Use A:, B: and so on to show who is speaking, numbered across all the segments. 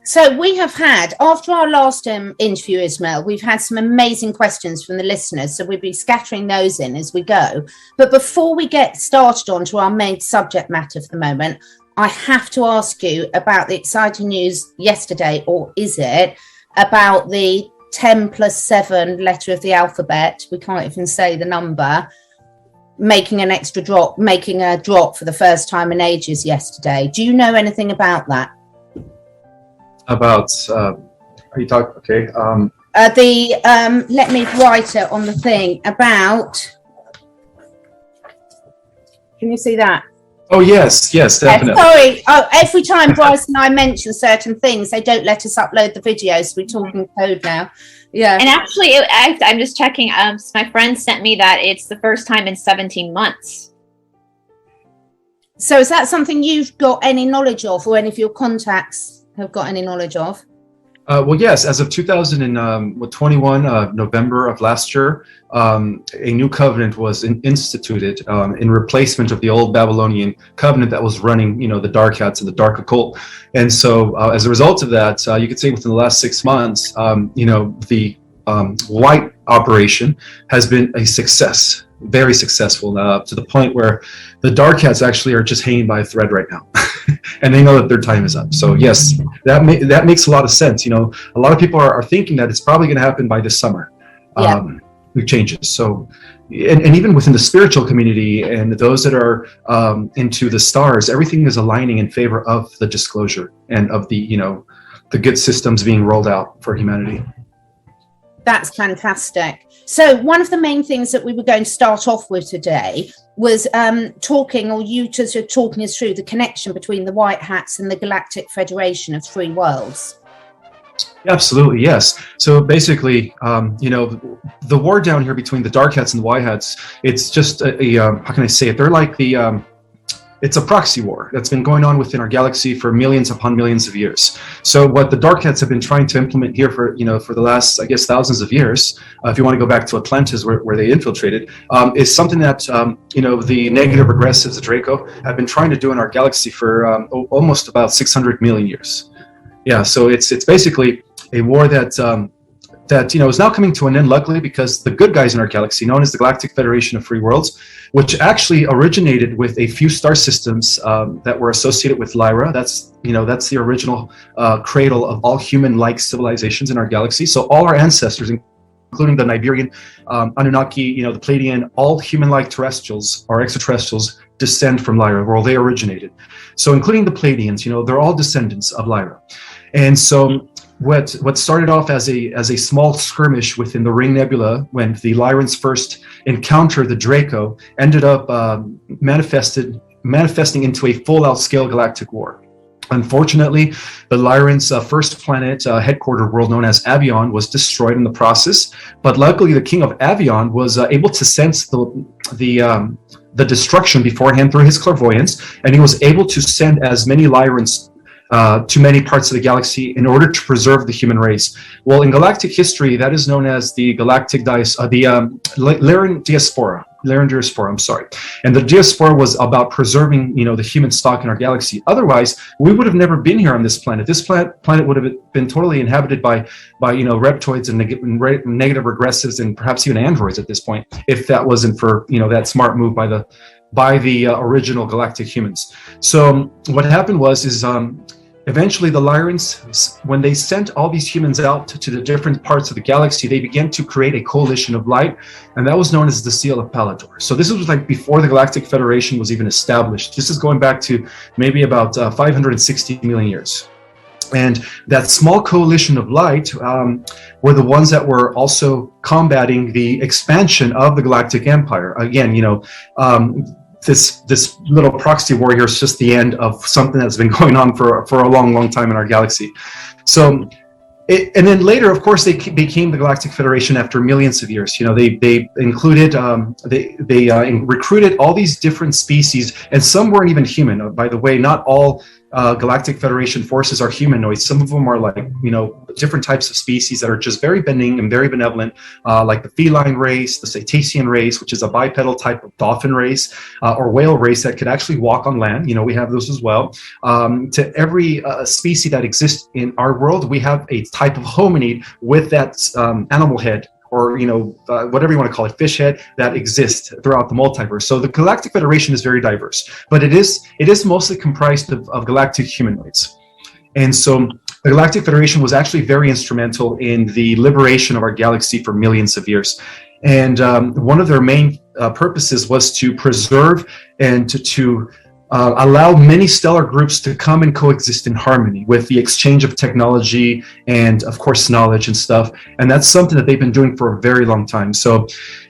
A: So we have had, after our last interview, Ismael, we've had some amazing questions from the listeners. So we'll be scattering those in as we go. But before we get started on to our main subject matter for the moment, I have to ask you about the exciting news yesterday, or is it, about the 10 plus 7 letter of the alphabet, we can't even say the number, making a drop for the first time in ages yesterday. Do you know anything about that?
B: About are you talking? Okay.
A: Let me write it on the thing about. Can you see that?
B: Oh yes, definitely.
A: Sorry. Oh, every time Bryce and I mention certain things, they don't let us upload the video, so we're talking code now. Yeah.
C: And actually, I'm just checking. My friend sent me that it's the first time in 17 months.
A: So is that something you've got any knowledge of, or any of your contacts have got any knowledge of?
B: Well, yes. As of 2021, November of last year, a new covenant was instituted in replacement of the old Babylonian covenant that was running, the dark hats and the dark occult. And so, as a result of that, you could say within the last 6 months, the white operation has been a success, very successful, to the point where the dark hats actually are just hanging by a thread right now. And they know that their time is up. So yes, that makes a lot of sense. A lot of people are thinking that it's probably going to happen by this summer. The changes. So, and even within the spiritual community and those that are into the stars, everything is aligning in favor of the disclosure and of the good systems being rolled out for humanity.
A: That's fantastic. So one of the main things that we were going to start off with today was talking us through the connection between the White Hats and the Galactic Federation of Three Worlds.
B: Absolutely, yes. So basically, the war down here between the Dark Hats and the White Hats, it's just how can I say it? They're like it's a proxy war that's been going on within our galaxy for millions upon millions of years. So what the Dark Hats have been trying to implement here for the last, I guess, thousands of years, if you want to go back to Atlantis where they infiltrated, is something that, the negative regressives, the Draco, have been trying to do in our galaxy for almost about 600 million years. Yeah, so it's basically a war that is now coming to an end, luckily, because the good guys in our galaxy, known as the Galactic Federation of Free Worlds, which actually originated with a few star systems that were associated with Lyra. That's the original cradle of all human-like civilizations in our galaxy. So all our ancestors, including the Niberian, Anunnaki, the Pleiadian, all human-like terrestrials or extraterrestrials descend from Lyra, where they originated. So including the Pleiadians, they're all descendants of Lyra. And so what started off as a small skirmish within the Ring Nebula, when the Lyrans first encountered the Draco, ended up manifesting into a full-out scale galactic war. Unfortunately, the Lyrans' first planet, headquartered world known as Avion, was destroyed in the process. But luckily, the king of Avion was able to sense the destruction beforehand through his clairvoyance, and he was able to send as many Lyrans to many parts of the galaxy in order to preserve the human race. Well, in galactic history, that is known as the galactic Lyran diaspora. I'm sorry. And the diaspora was about preserving, the human stock in our galaxy. Otherwise, we would have never been here on this planet. This planet would have been totally inhabited by reptoids and negative regressives and perhaps even androids at this point, if that wasn't for that smart move by the original galactic humans. So what happened was eventually the Lyrans, when they sent all these humans out to the different parts of the galaxy, they began to create a coalition of light, and that was known as the Seal of Palador. So this was like before the Galactic Federation was even established. This is going back to maybe about 560 million years. And that small coalition of light were the ones that were also combating the expansion of the Galactic Empire. Again, this little proxy war here is just the end of something that's been going on for a long, long time in our galaxy. So, and then later, of course, they became the Galactic Federation after millions of years. They included, they recruited all these different species, and some weren't even human. By the way, not all Galactic Federation forces are humanoids. Some of them are like, different types of species that are just very benign and very benevolent, like the feline race, the cetacean race, which is a bipedal type of dolphin race, or whale race that could actually walk on land. We have those as well. To every species that exists in our world, we have a type of hominid with that animal head, or whatever you want to call it, fish head, that exists throughout the multiverse. So the Galactic Federation is very diverse, but it is mostly comprised of galactic humanoids. And so the Galactic Federation was actually very instrumental in the liberation of our galaxy for millions of years. And one of their main purposes was to preserve and to allow many stellar groups to come and coexist in harmony with the exchange of technology and, of course, knowledge and stuff. And that's something that they've been doing for a very long time. So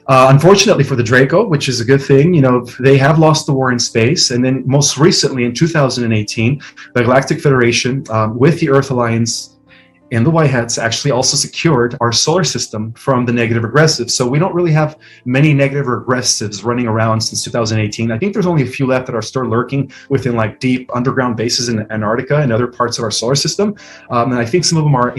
B: unfortunately for the Draco, which is a good thing, they have lost the war in space. And then most recently in 2018, the Galactic Federation with the Earth Alliance and the White Hats actually also secured our solar system from the negative regressives. So we don't really have many negative regressives running around since 2018. I think there's only a few left that are still lurking within like deep underground bases in Antarctica and other parts of our solar system. And I think some of them are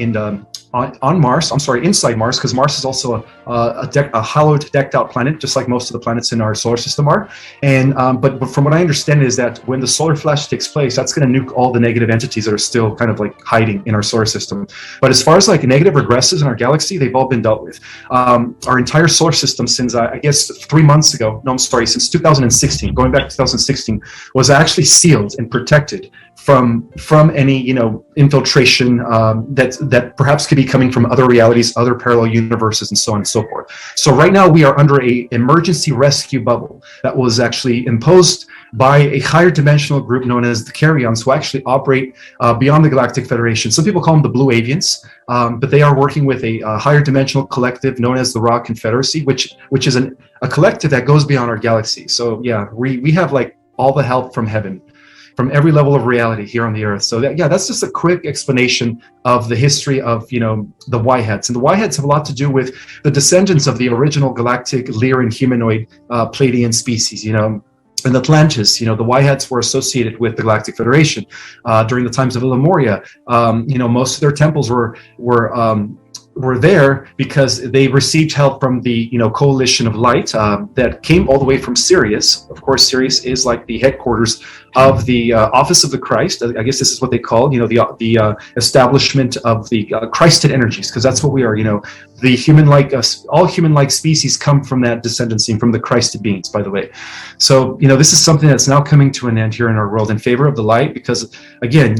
B: on Mars. I'm sorry, inside Mars, because Mars is also a hollowed, decked out planet, just like most of the planets in our solar system are. And but from what I understand is that when the solar flash takes place, that's going to nuke all the negative entities that are still kind of like hiding in our solar system. But as far as like negative regressives in our galaxy, they've all been dealt with. Our entire solar system since I guess 3 months ago, since 2016, going back to 2016, was actually sealed and protected from any infiltration that perhaps could be coming from other realities, other parallel universes, and so on and so forth. So right now we are under a emergency rescue bubble that was actually imposed by a higher dimensional group known as the Carrions, who actually operate beyond the Galactic Federation. Some people call them the Blue Avians, but they are working with a higher dimensional collective known as the Raw Confederacy, which is a collective that goes beyond our galaxy. So yeah, we have like all the help from heaven, from every level of reality here on the Earth. So that's just a quick explanation of the history of the White Hats. And the White Hats have a lot to do with the descendants of the original galactic Lyran humanoid Pleiadian species. In Atlantis, the White Hats were associated with the Galactic Federation during the times of Lemuria. Most of their temples were there because they received help from the coalition of light that came all the way from Sirius. Of course, Sirius is like the headquarters of the Office of the Christ. I guess this is what they call the establishment of the Christed energies, because that's what we are. The human-like, all human-like species come from that descendancy, from the Christed beings, by the way. So this is something that's now coming to an end here in our world in favor of the light, because again,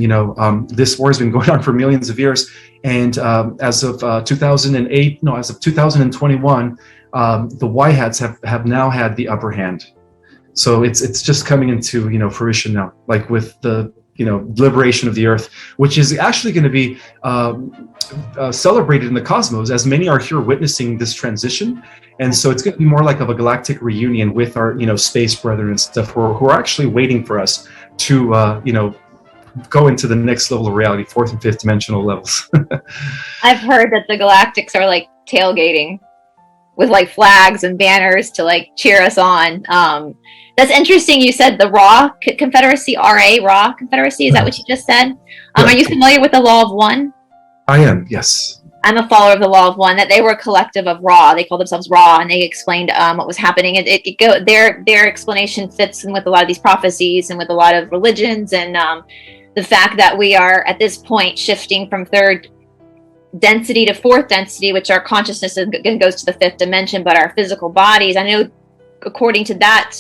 B: this war has been going on for millions of years. And as of 2021, the White Hats have now had the upper hand. So it's just coming into fruition now, like with the liberation of the Earth, which is actually going to be celebrated in the cosmos, as many are here witnessing this transition. And so it's going to be more like of a galactic reunion with our space brethren and stuff, who are actually waiting for us to go into the next level of reality, fourth and fifth dimensional levels.
C: I've heard that the Galactics are like tailgating with like flags and banners to like cheer us on. That's interesting. You said the Raw Confederacy, Raw Confederacy. Is that what you just said? Are you familiar with the Law of One?
B: I am, yes.
C: I'm a follower of the Law of One, that they were a collective of Raw. They called themselves Raw, and they explained what was happening. Their explanation fits in with a lot of these prophecies and with a lot of religions, and the fact that we are at this point shifting from third density to fourth density, which our consciousness goes to the fifth dimension, but our physical bodies, I know according to that,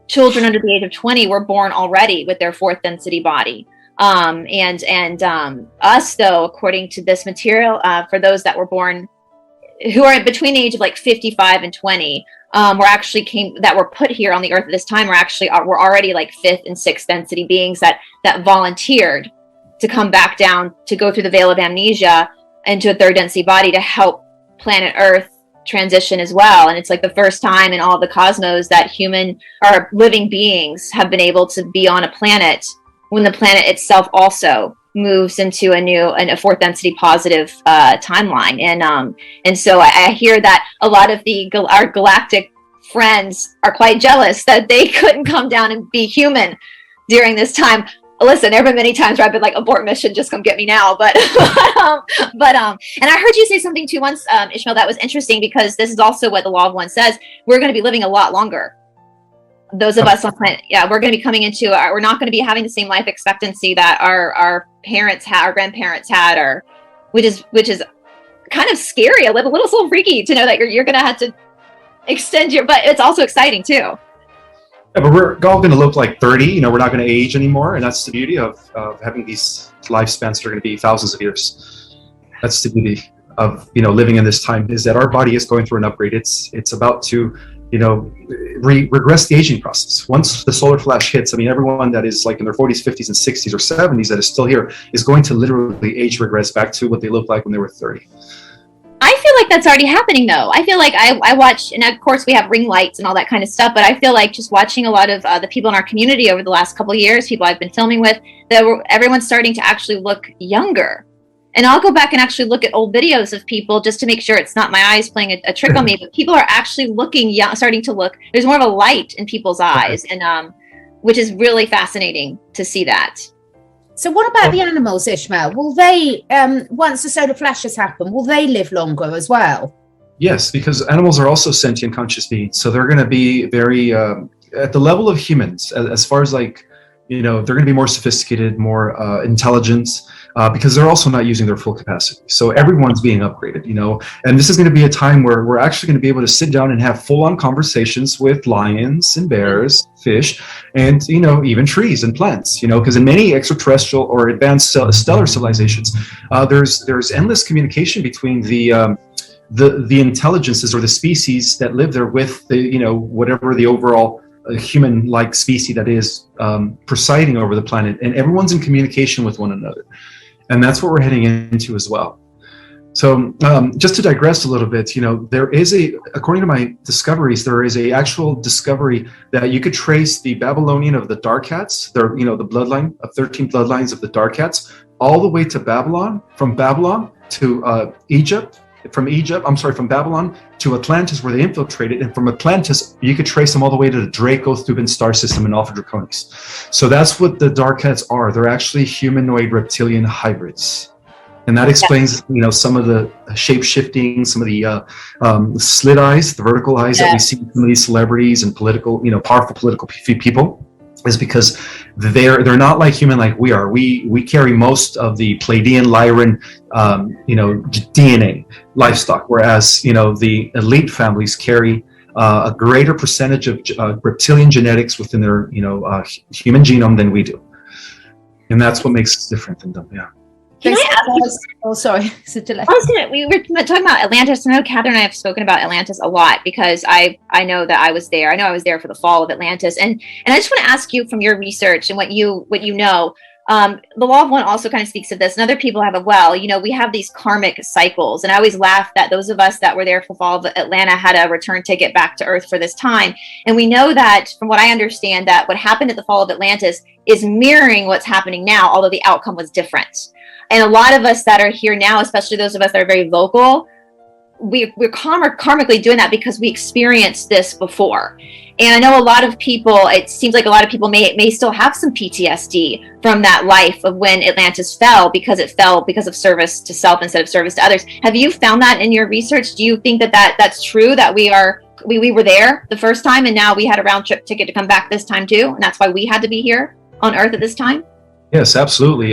C: children under the age of 20 were born already with their fourth density body. Us though, according to this material, for those that were born, who are between the age of like 55 and 20, were put here on the Earth at this time, were already like fifth and sixth density beings that volunteered to come back down, to go through the veil of amnesia into a third density body to help planet Earth transition as well. And it's like the first time in all of the cosmos that human or living beings have been able to be on a planet when the planet itself also moves into a fourth density positive timeline. And so I hear that a lot of our galactic friends are quite jealous that they couldn't come down and be human during this time. listen, there have been many times where I've been like, abort mission, just come get me now. But, and I heard you say something too once, Ishmael, that was interesting, because this is also what the Law of One says. We're going to be living a lot longer. Those of us on planet, we're going to be coming into, we're not going to be having the same life expectancy that our parents had, our grandparents had, or which is kind of scary, a little freaky to know that you're going to have to extend but it's also exciting too.
B: Yeah, but we're all going to look like 30. We're not going to age anymore, and that's the beauty of having these lifespans that are going to be thousands of years. That's the beauty of living in this time, is that our body is going through an upgrade. It's about to regress the aging process. Once the solar flash hits, everyone that is like in their 40s, 50s, and 60s or 70s that is still here is going to literally age regress back to what they looked like when they were 30.
C: I feel like that's already happening, though. I feel like I watch, and of course we have ring lights and all that kind of stuff, but I feel like just watching a lot of the people in our community over the last couple of years, people I've been filming with, everyone's starting to actually look younger. And I'll go back and actually look at old videos of people just to make sure it's not my eyes playing a trick on me, but people are actually looking young, starting to look, there's more of a light in people's eyes, and which is really fascinating to see that.
A: So what about the animals, Ishmael? Will they, once the solar flashes happen, will they live longer as well?
B: Yes, because animals are also sentient conscious beings. So they're going to be very, at the level of humans, as far as they're going to be more sophisticated, more intelligent, because they're also not using their full capacity. So everyone's being upgraded, and this is going to be a time where we're actually going to be able to sit down and have full-on conversations with lions and bears, fish, and, even trees and plants, because in many extraterrestrial or advanced stellar civilizations, there's endless communication between the intelligences or the species that live there with the, whatever the overall human-like species that is presiding over the planet, and everyone's in communication with one another. And that's what we're heading into as well. So just to digress a little bit, there is according to my discoveries, there is a actual discovery that you could trace the Babylonian of the Dark Cats, the bloodline of 13 bloodlines of the Dark Cats, all the way to Babylon, from Babylon to Egypt, from Babylon to Atlantis, where they infiltrated, and from Atlantis you could trace them all the way to the Draco-Thuban star system in Alpha Draconis. So that's what the Dark Cats are. They're actually humanoid reptilian hybrids, and that explains some of the shape shifting, some of the slit eyes, the vertical eyes that we see in some of these celebrities and powerful political people. Is because they're not like human like we are. We carry most of the Pleiadian, Lyran, DNA livestock, whereas the elite families carry a greater percentage of reptilian genetics within their human genome than we do, and that's what makes us different than them. Yeah.
C: Can I ask you?
A: Oh, sorry.
C: We were talking about Atlantis. I know Catherine and I have spoken about Atlantis a lot because I know that I was there. I know I was there for the fall of Atlantis, and I just want to ask you from your research and what you know. The Law of One also kind of speaks of this, and other people have as well. We have these karmic cycles, and I always laugh that those of us that were there for the fall of Atlanta had a return ticket back to Earth for this time, and we know that, from what I understand, that what happened at the fall of Atlantis is mirroring what's happening now, although the outcome was different. And a lot of us that are here now, especially those of us that are very vocal, we're karmically doing that because we experienced this before. And I know a lot of people, it seems like a lot of people may still have some PTSD from that life of when Atlantis fell, because it fell because of service to self instead of service to others. Have you found that in your research? Do you think that's true, that we were there the first time and now we had a round trip ticket to come back this time too, and that's why we had to be here on Earth at this time? Yes,
B: absolutely.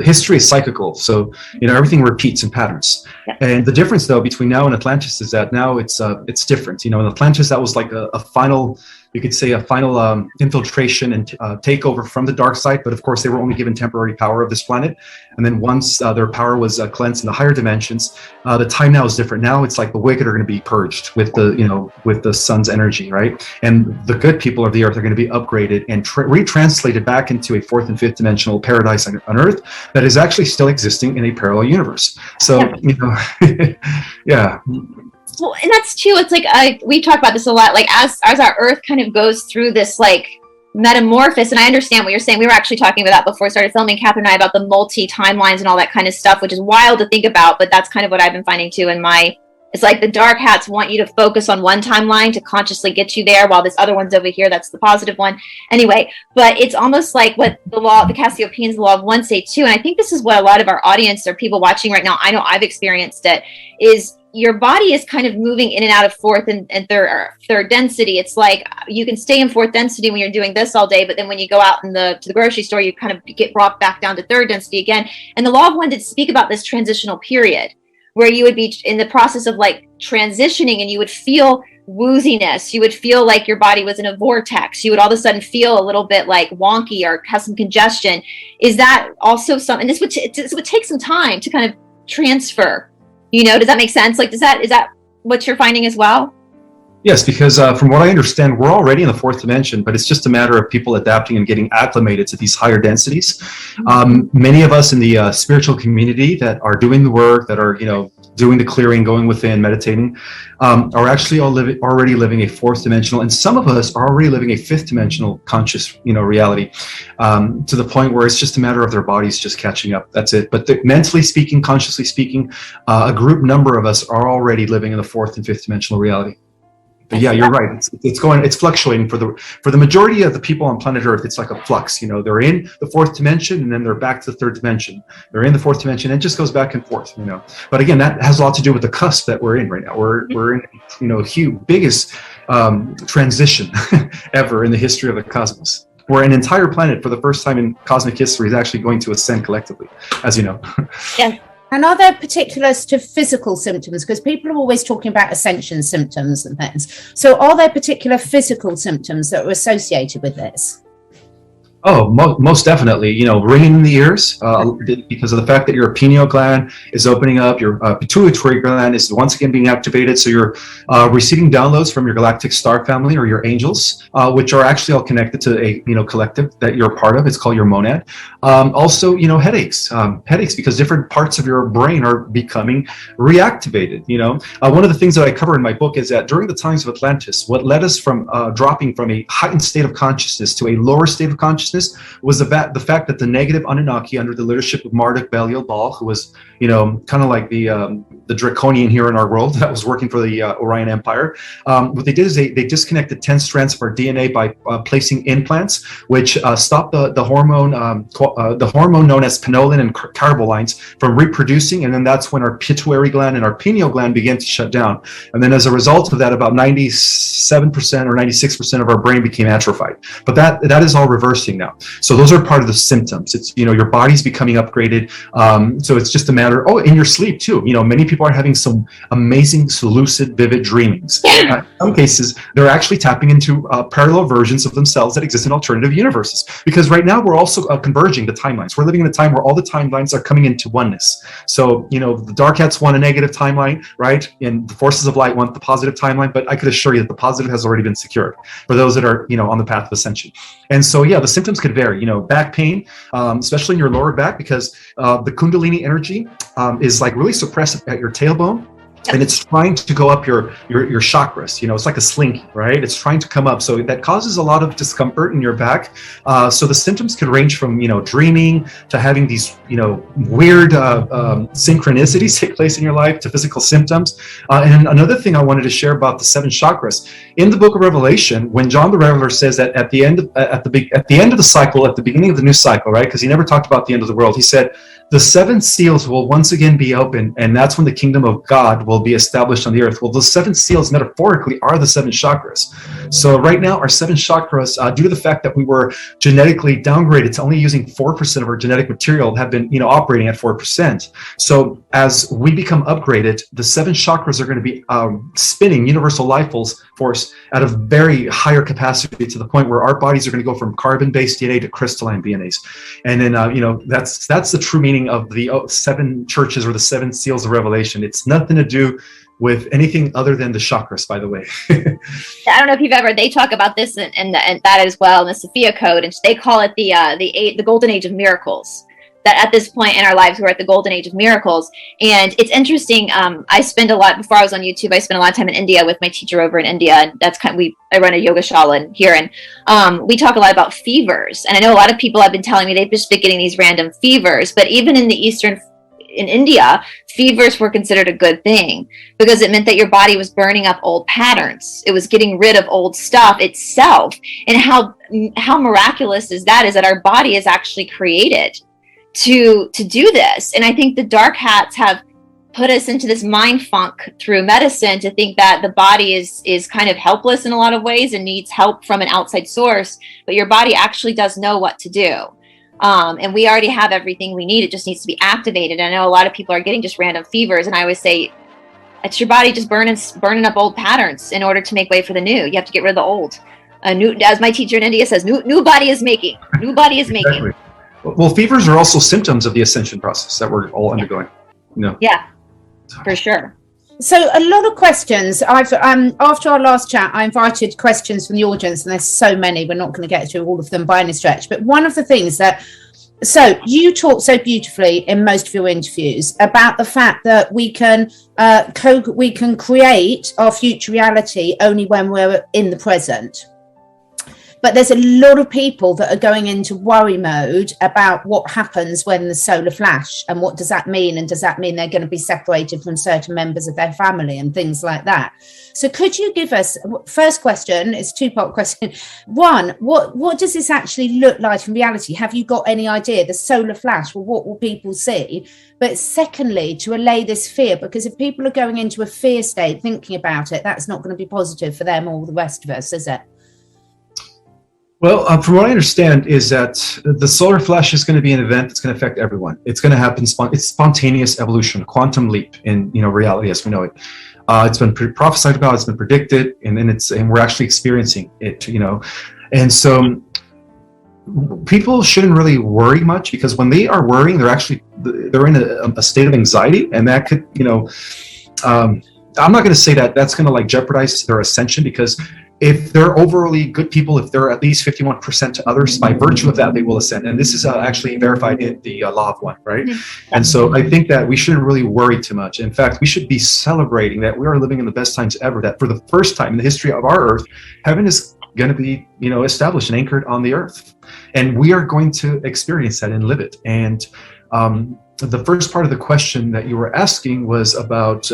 B: History is cyclical, so everything repeats in patterns. Yeah. And the difference, though, between now and Atlantis is that now it's different. In Atlantis, that was like a final, you could say, a final infiltration and takeover from the dark side. But of course, they were only given temporary power of this planet. And then once their power was cleansed in the higher dimensions, the time now is different. Now it's like the wicked are going to be purged with the sun's energy, right? And the good people of the earth are going to be upgraded and retranslated back into a fourth and fifth dimensional paradise on Earth that is actually still existing in a parallel universe. So, yeah.
C: Well, and that's true. It's like we talk about this a lot. Like as our Earth kind of goes through this like metamorphosis, and I understand what you're saying. We were actually talking about that before we started filming, Catherine and I, about the multi timelines and all that kind of stuff, which is wild to think about. But that's kind of what I've been finding too in my It's like the dark hats want you to focus on one timeline to consciously get you there, while this other one's over here. That's the positive one. Anyway, but it's almost like what the Cassiopeians, the law of one say too. And I think this is what a lot of our audience or people watching right now, I know I've experienced it, is your body is kind of moving in and out of fourth and third density. It's like you can stay in fourth density when you're doing this all day, but then when you go out to the grocery store, you kind of get brought back down to third density again. And the law of one did speak about this transitional period where you would be in the process of like transitioning, and you would feel wooziness. You would feel like your body was in a vortex. You would all of a sudden feel a little bit like wonky or have some congestion. Is that also something? This would take some time to kind of transfer. Does that make sense? Like, is that what you're finding as well?
B: Yes, because from what I understand, we're already in the fourth dimension, but it's just a matter of people adapting and getting acclimated to these higher densities. Many of us in the spiritual community that are doing the work, that are, doing the clearing, going within, meditating, are actually already living a fourth dimensional, and some of us are already living a fifth dimensional conscious, reality, to the point where it's just a matter of their bodies just catching up. That's it. But mentally speaking, consciously speaking, a group number of us are already living in the fourth and fifth dimensional reality. But yeah, you're right. It's fluctuating for the majority of the people on planet Earth. It's like a flux. They're in the fourth dimension, and then they're back to the third dimension. They're in the fourth dimension, and it just goes back and forth. But again, that has a lot to do with the cusp that we're in right now. We're in, huge, biggest transition ever in the history of the cosmos, where an entire planet, for the first time in cosmic history, is actually going to ascend collectively, as you know.
C: Yeah.
A: And are there particulars to physical symptoms? Because people are always talking about ascension symptoms and things. So are there particular physical symptoms that are associated with this?
B: Oh, most definitely. Ringing in the ears because of the fact that your pineal gland is opening up, your pituitary gland is once again being activated. So you're receiving downloads from your galactic star family or your angels, which are actually all connected to a collective that you're a part of. It's called your monad. Also, headaches because different parts of your brain are becoming reactivated. One of the things that I cover in my book is that during the times of Atlantis, what led us from dropping from a heightened state of consciousness to a lower state of consciousness was the fact that the negative Anunnaki, under the leadership of Marduk Belial-Bal, who was kind of like the draconian here in our world that was working for the Orion Empire, what they did is they disconnected 10 strands of our DNA by placing implants, which stopped the hormone known as pinolin and carbolines from reproducing, and then that's when our pituitary gland and our pineal gland began to shut down. And then as a result of that, about 97% or 96% of our brain became atrophied. But that is all reversing now. So those are part of the symptoms. It's, your body's becoming upgraded. So it's just a matter, in your sleep too. Many people are having some amazing, lucid, vivid dreamings. In some cases, they're actually tapping into parallel versions of themselves that exist in alternative universes. Because right now we're also converging the timelines. We're living in a time where all the timelines are coming into oneness. So, the dark hats want a negative timeline, right? And the forces of light want the positive timeline. But I could assure you that the positive has already been secured for those that are, on the path of ascension. And so, the symptoms could vary. Back pain, especially in your lower back, because the Kundalini energy is like really suppressed at your tailbone. And it's trying to go up your chakras. It's like a slinky, right? It's trying to come up. So that causes a lot of discomfort in your back. So the symptoms could range from, dreaming to having these, weird synchronicities take place in your life to physical symptoms. And another thing I wanted to share about the 7 chakras. In the book of Revelation, when John the Reveler says that at the end of the cycle, at the beginning of the new cycle, right? Because he never talked about the end of the world. He said, the 7 seals will once again be open, and that's when the kingdom of God will be established on the earth. Well, those 7 seals metaphorically are the 7 chakras. So right now, our 7 chakras, due to the fact that we were genetically downgraded to only using 4% of our genetic material, have been, operating at 4%. So as we become upgraded, the 7 chakras are going to be spinning universal life force at a very higher capacity, to the point where our bodies are going to go from carbon-based DNA to crystalline DNAs. And then, that's the true meaning of the 7 churches or the 7 seals of Revelation. It's nothing to do with anything other than the chakras, by the way.
C: I don't know if they talk about this and that as well in the Sophia Code, and they call it the golden age of miracles. That at this point in our lives, we're at the golden age of miracles. And it's interesting. I spend a lot, before I was on YouTube, I spent a lot of time in India with my teacher over in India. And that's I run a yoga shala here. And we talk a lot about fevers. And I know a lot of people have been telling me they've just been getting these random fevers. But even in the Eastern in India, fevers were considered a good thing because it meant that your body was burning up old patterns. It was getting rid of old stuff itself. And how miraculous is that our body is actually created to do this. And I think the dark hats have put us into this mind funk through medicine to think that the body is kind of helpless in a lot of ways and needs help from an outside source, but your body actually does know what to do. And we already have everything we need. It just needs to be activated. I know a lot of people are getting just random fevers, and I always say it's your body just burning up old patterns in order to make way for the new. You have to get rid of the old. As my teacher in India says, new body is making. New body is making.
B: Exactly. Well, fevers are also symptoms of the ascension process that we're all undergoing.
C: Yeah, for sure.
A: So a lot of questions. I've after our last chat, I invited questions from the audience, and there's so many. We're not going to get through all of them by any stretch. But one of the things so you talk so beautifully in most of your interviews about the fact that we can create our future reality only when we're in the present. But there's a lot of people that are going into worry mode about what happens when the solar flash, and what does that mean? And does that mean they're going to be separated from certain members of their family and things like that? So could you give us, first question, it's a two-part question. One, what does this actually look like in reality? Have you got any idea? The solar flash, well, what will people see? But secondly, to allay this fear, because if people are going into a fear state thinking about it, that's not going to be positive for them or the rest of us, is it?
B: Well, from what I understand is that the solar flash is going to be an event that's going to affect everyone. It's going to happen. It's spontaneous evolution, quantum leap in reality as we know it. It's been prophesied about. It's been predicted, and we're actually experiencing it. And so people shouldn't really worry much, because when they are worrying, they're in a state of anxiety, and that could I'm not going to say that that's going to jeopardize their ascension, because if they're overly good people, if they're at least 51% to others, by virtue of that, they will ascend. And this is actually verified in the Law of One, right? Mm-hmm. And so I think that we shouldn't really worry too much. In fact, we should be celebrating that we are living in the best times ever, that for the first time in the history of our earth, heaven is going to be, established and anchored on the earth. And we are going to experience that and live it. And the first part of the question that you were asking was about,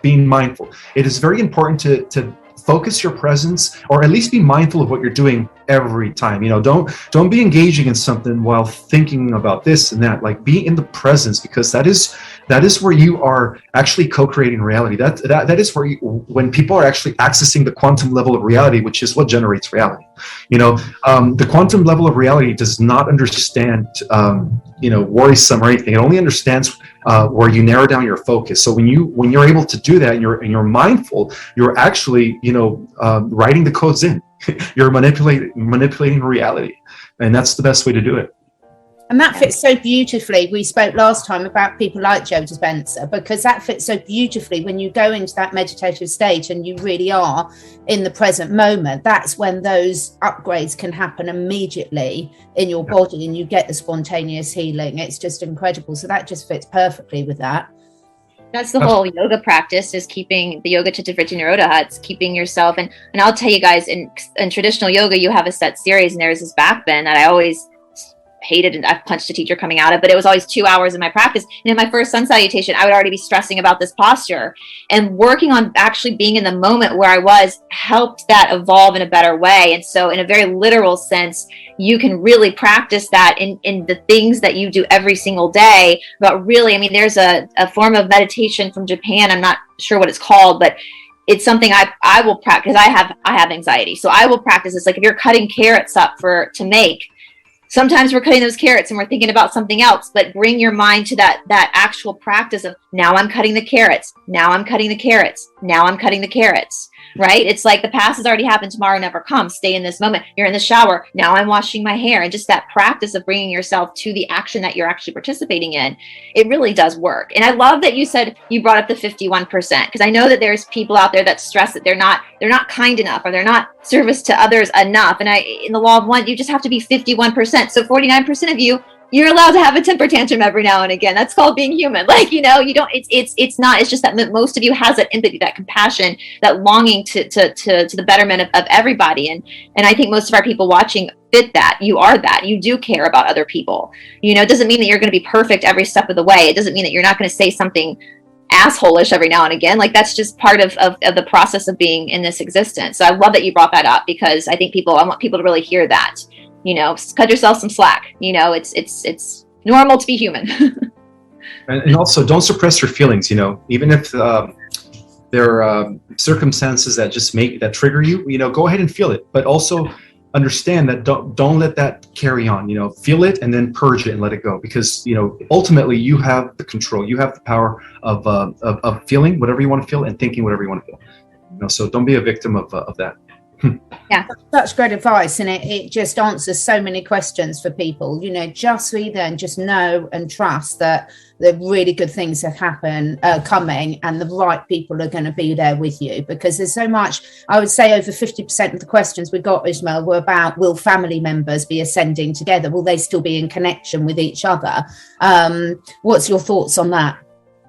B: being mindful. It is very important to focus your presence, or at least be mindful of what you're doing every time. Don't be engaging in something while thinking about this and that. Be in the presence, because that is where you are actually co-creating reality. That is where when people are actually accessing the quantum level of reality, which is what generates reality. The quantum level of reality does not understand worrisome or anything. It only understands where you narrow down your focus. So when you're able to do that, and you're mindful, you're actually writing the codes in. You're manipulating reality, and that's the best way to do it.
A: And that fits so beautifully. We spoke last time about people like Joe Dispenza, because that fits so beautifully when you go into that meditative state and you really are in the present moment. That's when those upgrades can happen immediately in your body, and you get the spontaneous healing. It's just incredible. So that just fits perfectly with that.
C: That's the whole yoga practice, is keeping the yoga chitta vritti nirodha. It's keeping yourself. And I'll tell you guys, in traditional yoga, you have a set series, and there's this back bend that I always hated, and I've punched a teacher coming out of, but it was always 2 hours in my practice. And in my first sun salutation, I would already be stressing about this posture, and working on actually being in the moment where I was helped that evolve in a better way. And so in a very literal sense, you can really practice that in the things that you do every single day. But really, there's a form of meditation from Japan. I'm not sure what it's called, but it's something I will practice. I have anxiety. So I will practice this. If you're cutting carrots up to make, sometimes we're cutting those carrots and we're thinking about something else, but bring your mind to that actual practice of, now I'm cutting the carrots. Now I'm cutting the carrots. Now I'm cutting the carrots, right? It's like the past has already happened. Tomorrow never comes. Stay in this moment. You're in the shower. Now I'm washing my hair. And just that practice of bringing yourself to the action that you're actually participating in, it really does work. And I love that you brought up the 51%, because I know that there's people out there that stress that they're not kind enough, or they're not service to others enough. And in the Law of One, you just have to be 51%. So 49% of you You're allowed to have a temper tantrum every now and again. That's called being human. Like, you know, you don't, it's not, it's just that most of you has that empathy, that compassion, that longing to the betterment of everybody. And I think most of our people watching fit that. You are that. You do care about other people. You know, it doesn't mean that you're going to be perfect every step of the way. It doesn't mean that you're not going to say something asshole-ish every now and again. Like, that's just part of the process of being in this existence. So I love that you brought that up, because I want people to really hear that. You know, cut yourself some slack. You know, it's normal to be human.
B: And also, don't suppress your feelings. You know, even if there are circumstances that trigger you, you know, go ahead and feel it. But also understand that don't let that carry on. You know, feel it and then purge it and let it go, because, you know, ultimately you have the control. You have the power of feeling whatever you want to feel and thinking whatever you want to feel. You know, so don't be a victim of that.
A: Yeah, such great advice, and it just answers so many questions for people. You know, just be there and just know and trust that the really good things have coming, and the right people are going to be there with you, because there's so much. I would say over 50% of the questions we got, Ismael, were about, will family members be ascending together? Will they still be in connection with each other? What's your thoughts on that?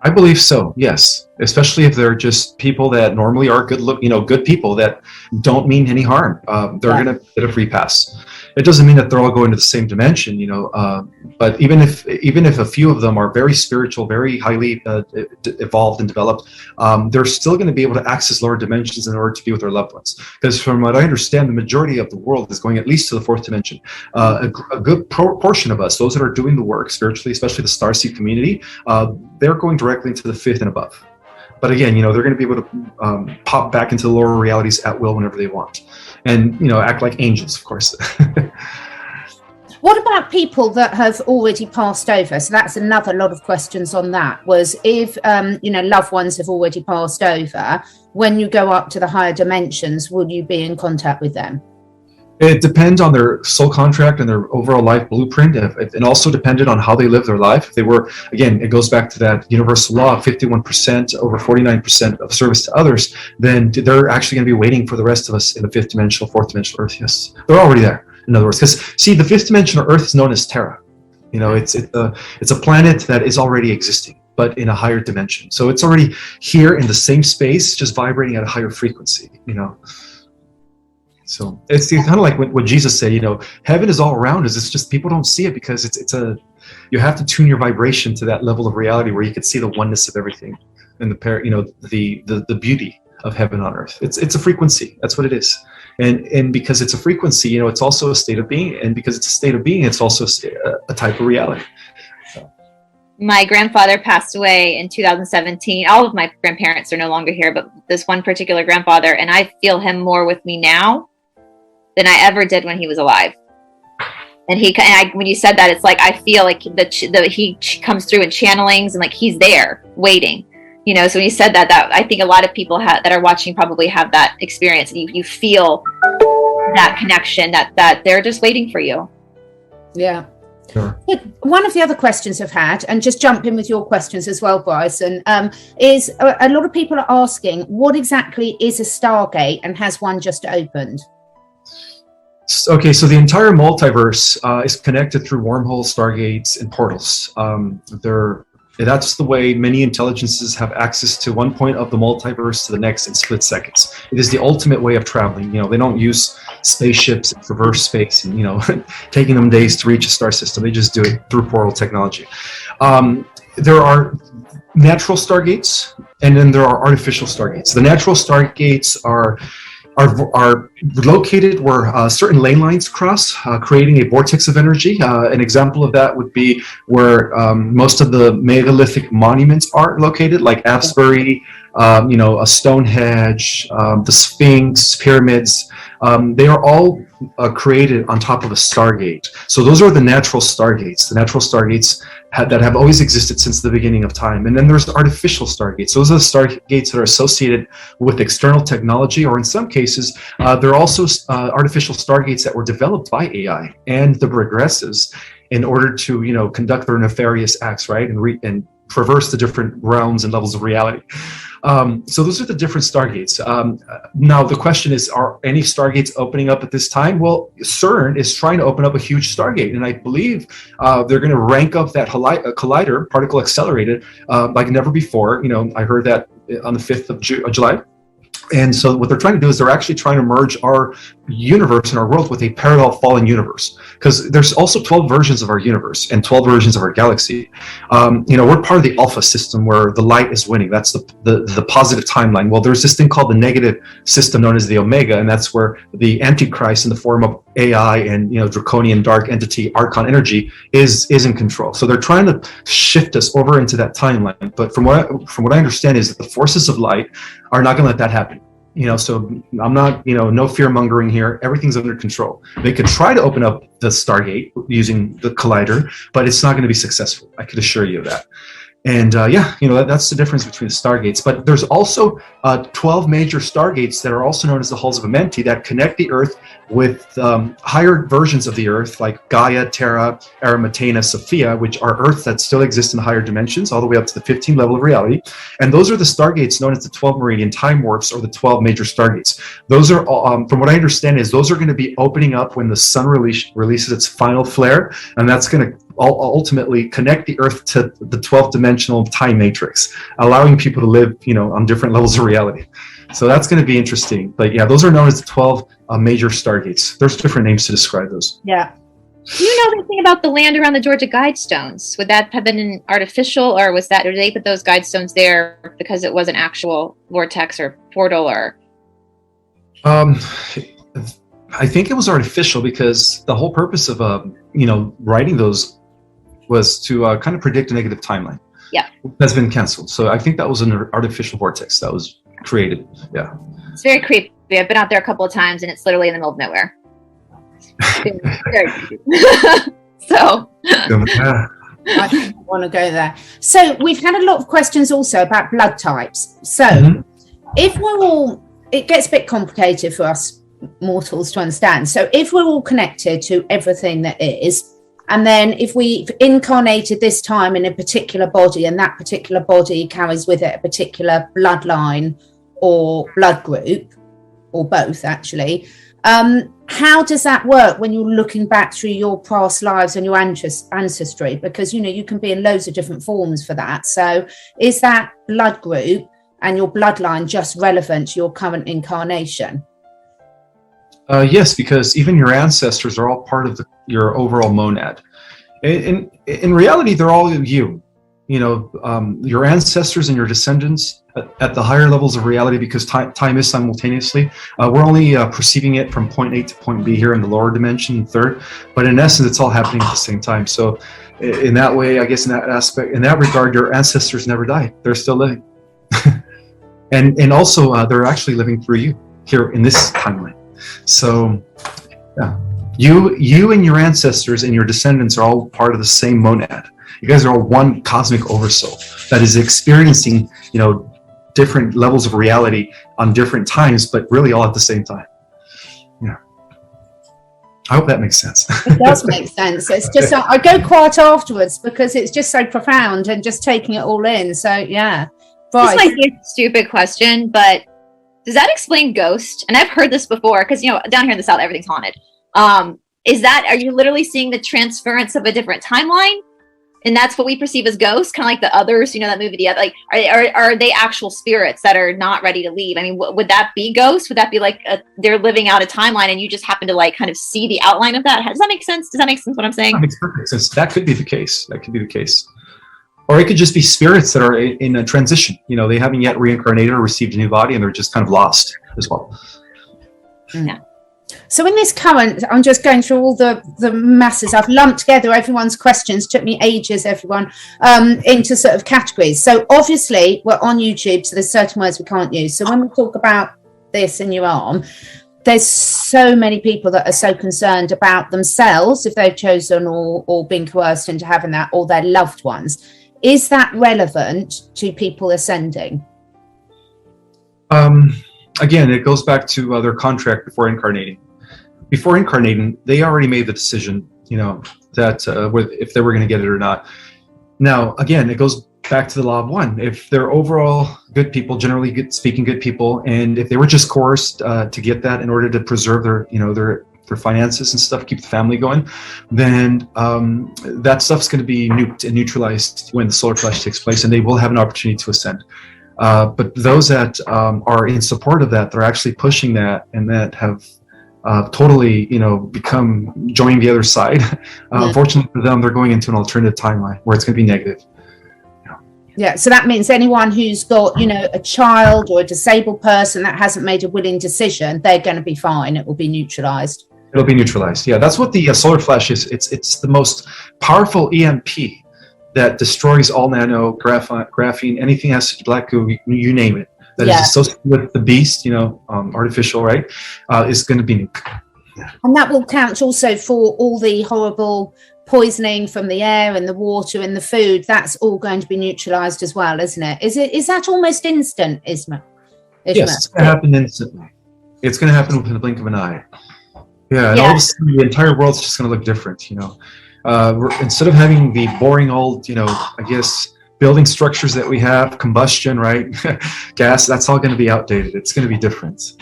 B: I believe so, yes. Especially if they're just people that normally are good people that don't mean any harm. They're going to get a free pass. It doesn't mean that they're all going to the same dimension, you know. But even if a few of them are very spiritual, very highly evolved and developed, they're still going to be able to access lower dimensions in order to be with their loved ones. Because from what I understand, the majority of the world is going at least to the fourth dimension. A good portion of us, those that are doing the work spiritually, especially the starseed community, they're going directly into the fifth and above. But again, you know, they're going to be able to pop back into the lower realities at will whenever they want, and, you know, act like angels, of course.
A: What about people that have already passed over? So that's another lot of questions on that. Was if you know, loved ones have already passed over, when you go up to the higher dimensions, will you be in contact with them?
B: It depends on their soul contract and their overall life blueprint, and also depended on how they live their life. If they were, again, it goes back to that universal law of 51% over 49% of service to others, then they're actually going to be waiting for the rest of us in the fifth dimensional, fourth dimensional Earth. Yes, they're already there. In other words, because see, the fifth dimensional Earth is known as Terra. You know, it's a planet that is already existing, but in a higher dimension. So it's already here in the same space, just vibrating at a higher frequency. You know. So it's kind of like what Jesus said, you know, heaven is all around us. It's just people don't see it because you have to tune your vibration to that level of reality where you can see the oneness of everything and the beauty of heaven on earth. It's a frequency. That's what it is. And because it's a frequency, you know, it's also a state of being. And because it's a state of being, it's also a type of reality. So.
C: My grandfather passed away in 2017. All of my grandparents are no longer here, but this one particular grandfather, and I feel him more with me now than I ever did when he was alive. And when you said that, it's like I feel like he comes through in channelings, and like he's there waiting, you know. So when you said that I think a lot of people that are watching probably have that experience, and you feel that connection that they're just waiting for you.
A: Yeah.
B: Sure.
A: One of the other questions I've had, and just jump in with your questions as well, Bryson, is a lot of people are asking, what exactly is a Stargate, and has one just opened?
B: Okay, so the entire multiverse is connected through wormholes, stargates, and portals. That's the way many intelligences have access to one point of the multiverse to the next in split seconds. It is the ultimate way of traveling. You know, they don't use spaceships and traverse space and, you know, taking them days to reach a star system. They just do it through portal technology. There are natural stargates, and then there are artificial stargates. The natural stargates are located where certain ley lines cross, creating a vortex of energy. An example of that would be where most of the megalithic monuments are located, like Asbury, you know, Stonehenge, the Sphinx, pyramids. They are all created on top of a stargate. So those are the natural stargates. The natural stargates that have always existed since the beginning of time. And then there's artificial stargates. Those are the stargates that are associated with external technology, or in some cases, they're also artificial stargates that were developed by AI and the regressives in order to, you know, conduct their nefarious acts, right, and traverse the different realms and levels of reality. So those are the different stargates. Now the question is, are any stargates opening up at this time? Well, CERN is trying to open up a huge stargate, and I believe they're going to rank up that collider, particle accelerated, like never before. I heard that on the 5th of July. And so what they're trying to do is they're actually trying to merge our universe and our world with a parallel fallen universe, because there's also 12 versions of our universe and 12 versions of our galaxy. We're part of the alpha system where the light is winning. That's the positive timeline. Well, there's this thing called the negative system known as the omega, and that's where the Antichrist in the form of AI and draconian dark entity archon energy is in control. So they're trying to shift us over into that timeline. But from what I understand is that the forces of light are not going to let that happen. So I'm not, no fear mongering here. Everything's under control. They could try to open up the Stargate using the collider, but it's not going to be successful. I could assure you of that. And that's the difference between the stargates. But there's also 12 major stargates that are also known as the hulls of Amenti that connect the Earth with higher versions of the Earth, like Gaia, Terra, Arimathena, Sophia, which are Earths that still exist in the higher dimensions, all the way up to the 15th level of reality. And those are the stargates known as the 12 meridian time warps, or the 12 major stargates. Those are, from what I understand, is those are going to be opening up when the sun releases its final flare, and that's going to ultimately connect the Earth to the 12th dimensional time matrix, allowing people to live, on different levels of reality. So that's going to be interesting. But yeah, those are known as the 12 major stargates. There's different names to describe those.
A: Yeah.
C: Do you know anything about the land around the Georgia Guidestones? Would that have been an artificial, or did they put those Guidestones there because it was an actual vortex or portal, or?
B: I think it was artificial, because the whole purpose of writing those was to kind of predict a negative timeline.
C: Yeah.
B: That's been canceled. So I think that was an artificial vortex that was created. Yeah.
C: It's very creepy. I've been out there a couple of times, and it's literally in the middle of nowhere. Very creepy. So.
A: I want to go there. So we've had a lot of questions also about blood types. So if we're all, it gets a bit complicated for us mortals to understand. So if we're all connected to everything that is, and then if we've incarnated this time in a particular body, and that particular body carries with it a particular bloodline or blood group, or both actually, how does that work when you're looking back through your past lives and your ancestry? Because, you can be in loads of different forms for that. So is that blood group and your bloodline just relevant to your current incarnation?
B: Yes, because even your ancestors are all part of your overall monad. In reality, they're all you. Your ancestors and your descendants at the higher levels of reality, because time is simultaneously. We're only perceiving it from point A to point B here in the lower dimension, third. But in essence, it's all happening at the same time. So in that way, I guess in that aspect, in that regard, your ancestors never die. They're still living. and also, they're actually living through you here in this timeline. So, yeah, you and your ancestors and your descendants are all part of the same monad. You guys are all one cosmic oversoul that is experiencing, different levels of reality on different times, but really all at the same time. Yeah. I hope that makes sense.
A: It does make sense. It's just, I go quiet afterwards because it's just so profound and just taking it all in. So, yeah.
C: Right. This might be a stupid question, but does that explain ghosts? And I've heard this before, because down here in the South, everything's haunted. Are you literally seeing the transference of a different timeline, and that's what we perceive as ghosts, kind of like the Others? That movie, the other, like, are they actual spirits that are not ready to leave? I mean, would that be ghosts? Would that be like they're living out a timeline, and you just happen to like kind of see the outline of that? Does that make sense? Does that make sense? What I'm saying?
B: That makes perfect sense. That could be the case. Or it could just be spirits that are in a transition. They haven't yet reincarnated or received a new body, and they're just kind of lost as well.
C: Yeah.
A: So in this current, I'm just going through all the masses. I've lumped together everyone's questions. Took me ages, everyone, into sort of categories. So obviously we're on YouTube, so there's certain words we can't use. So when we talk about this in your arm, there's so many people that are so concerned about themselves, if they've chosen or been coerced into having that, or their loved ones. Is that relevant to people ascending?
B: Again, it goes back to their contract before incarnating. Before incarnating, they already made the decision, that if they were going to get it or not. Now, again, it goes back to the law of one. If they're overall good people, generally good speaking good people, and if they were just coerced to get that in order to preserve their finances and stuff, keep the family going, then that stuff's going to be nuked and neutralized when the solar flash takes place, and they will have an opportunity to ascend. But those that are in support of that, they're actually pushing that, and that have totally, become joining the other side. Unfortunately for them, they're going into an alternative timeline where it's going to be negative.
A: Yeah, so that means anyone who's got, a child or a disabled person that hasn't made a willing decision, they're going to be fine. It will be neutralized.
B: It'll be neutralized. Yeah, that's what the solar flash is. It's the most powerful EMP that destroys all nano, graphene, anything has to do black goo, you name it. That is associated with the beast, artificial, right? Is going to be nuke. Yeah.
A: And that will count also for all the horrible poisoning from the air and the water and the food. That's all going to be neutralized as well, isn't it? Is that almost instant, Ismael?
B: Yes, it's going to happen instantly. It's going to happen within the blink of an eye. Yeah, and all of a sudden the entire world's just going to look different. Instead of having the boring old, building structures that we have, combustion, right? Gas, that's all going to be outdated. It's going to be different.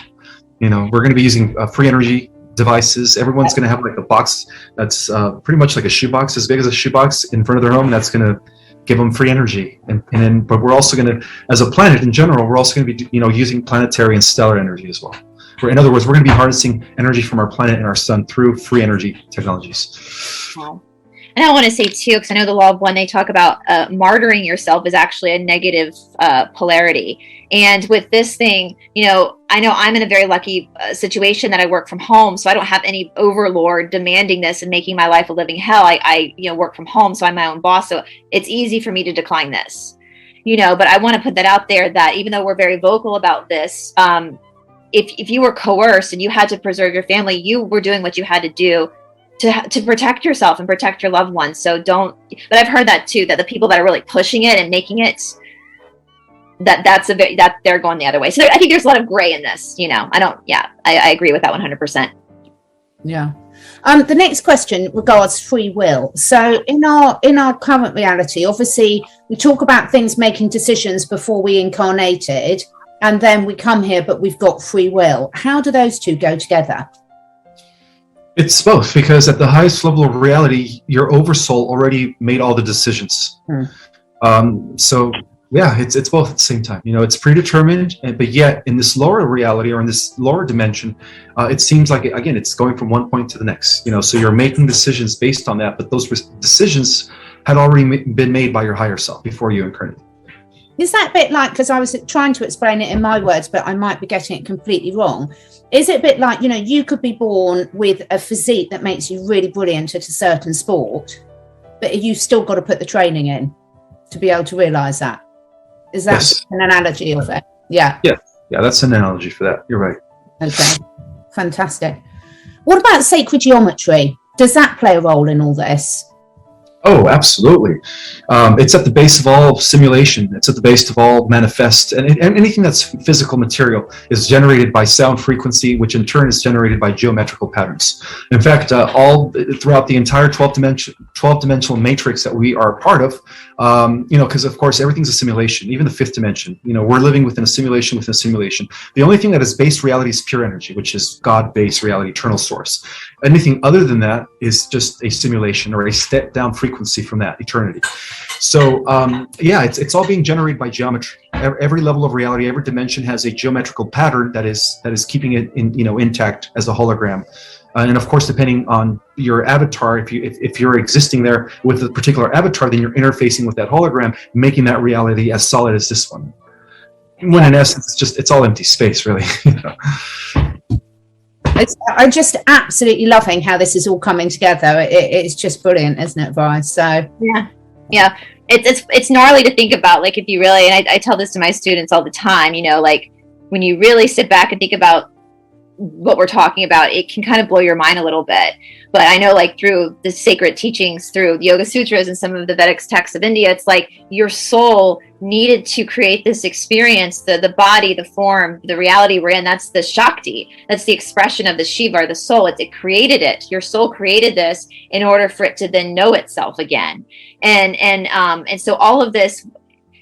B: We're going to be using free energy devices. Everyone's going to have like a box that's pretty much like a shoebox, as big as a shoebox in front of their home. And that's going to give them free energy. But we're also going to, as a planet in general, we're also going to be, using planetary and stellar energy as well. In other words, we're going to be harnessing energy from our planet and our sun through free energy technologies.
C: Wow. And I want to say too, because I know the law of one, they talk about martyring yourself is actually a negative polarity. And with this thing, I know I'm in a very lucky situation that I work from home, so I don't have any overlord demanding this and making my life a living hell. I work from home, so I'm my own boss, so it's easy for me to decline this. But I want to put that out there that even though we're very vocal about this, if you were coerced and you had to preserve your family, you were doing what you had to do to protect yourself and protect your loved ones. So don't, but I've heard that too, that the people that are really pushing it and making it, that they're going the other way. So I think there's a lot of gray in this, I agree with that 100%.
A: Yeah. The next question regards free will. So in our current reality, obviously we talk about things making decisions before we incarnated, and then we come here, but we've got free will. How do those two go together?
B: It's both, because at the highest level of reality, your oversoul already made all the decisions. So yeah, it's both at the same time. It's predetermined, but yet in this lower reality or in this lower dimension, it seems like, again, it's going from one point to the next. So you're making decisions based on that, but those decisions had already been made by your higher self before you incarnated.
A: Is that a bit like, because I was trying to explain it in my words, but I might be getting it completely wrong. Is it a bit like, you could be born with a physique that makes you really brilliant at a certain sport, but you've still got to put the training in to be able to realise that? Is that an analogy of it? Yeah.
B: Yeah, that's an analogy for that. You're right.
A: Okay, fantastic. What about sacred geometry? Does that play a role in all this?
B: Oh, absolutely. It's at the base of all simulation. It's at the base of all manifest. And anything that's physical material is generated by sound frequency, which in turn is generated by geometrical patterns. In fact, all throughout the entire 12-dimensional matrix that we are part of, because of course everything's a simulation, even the fifth dimension. We're living within a simulation within a simulation. The only thing that is base reality is pure energy, which is God-based reality, eternal source. Anything other than that is just a simulation or a step down frequency from that eternity. So it's all being generated by geometry. Every level of reality, every dimension has a geometrical pattern that is keeping it intact as a hologram. And of course, depending on your avatar, if you're existing there with a particular avatar, then you're interfacing with that hologram, making that reality as solid as this one. When in essence, it's all empty space, really.
A: I'm just absolutely loving how this is all coming together. It's just brilliant, isn't it, Brice? So
C: yeah, it's gnarly to think about. Like, if you really, and I tell this to my students all the time, like when you really sit back and think about what we're talking about, it can kind of blow your mind a little bit. But I know, like, through the sacred teachings, through the Yoga Sutras and some of the Vedic texts of India, it's like your soul needed to create this experience, the body, the form, the reality we're in. That's the Shakti. That's the expression of the Shiva, or the soul. It created it. Your soul created this in order for it to then know itself again. And so all of this,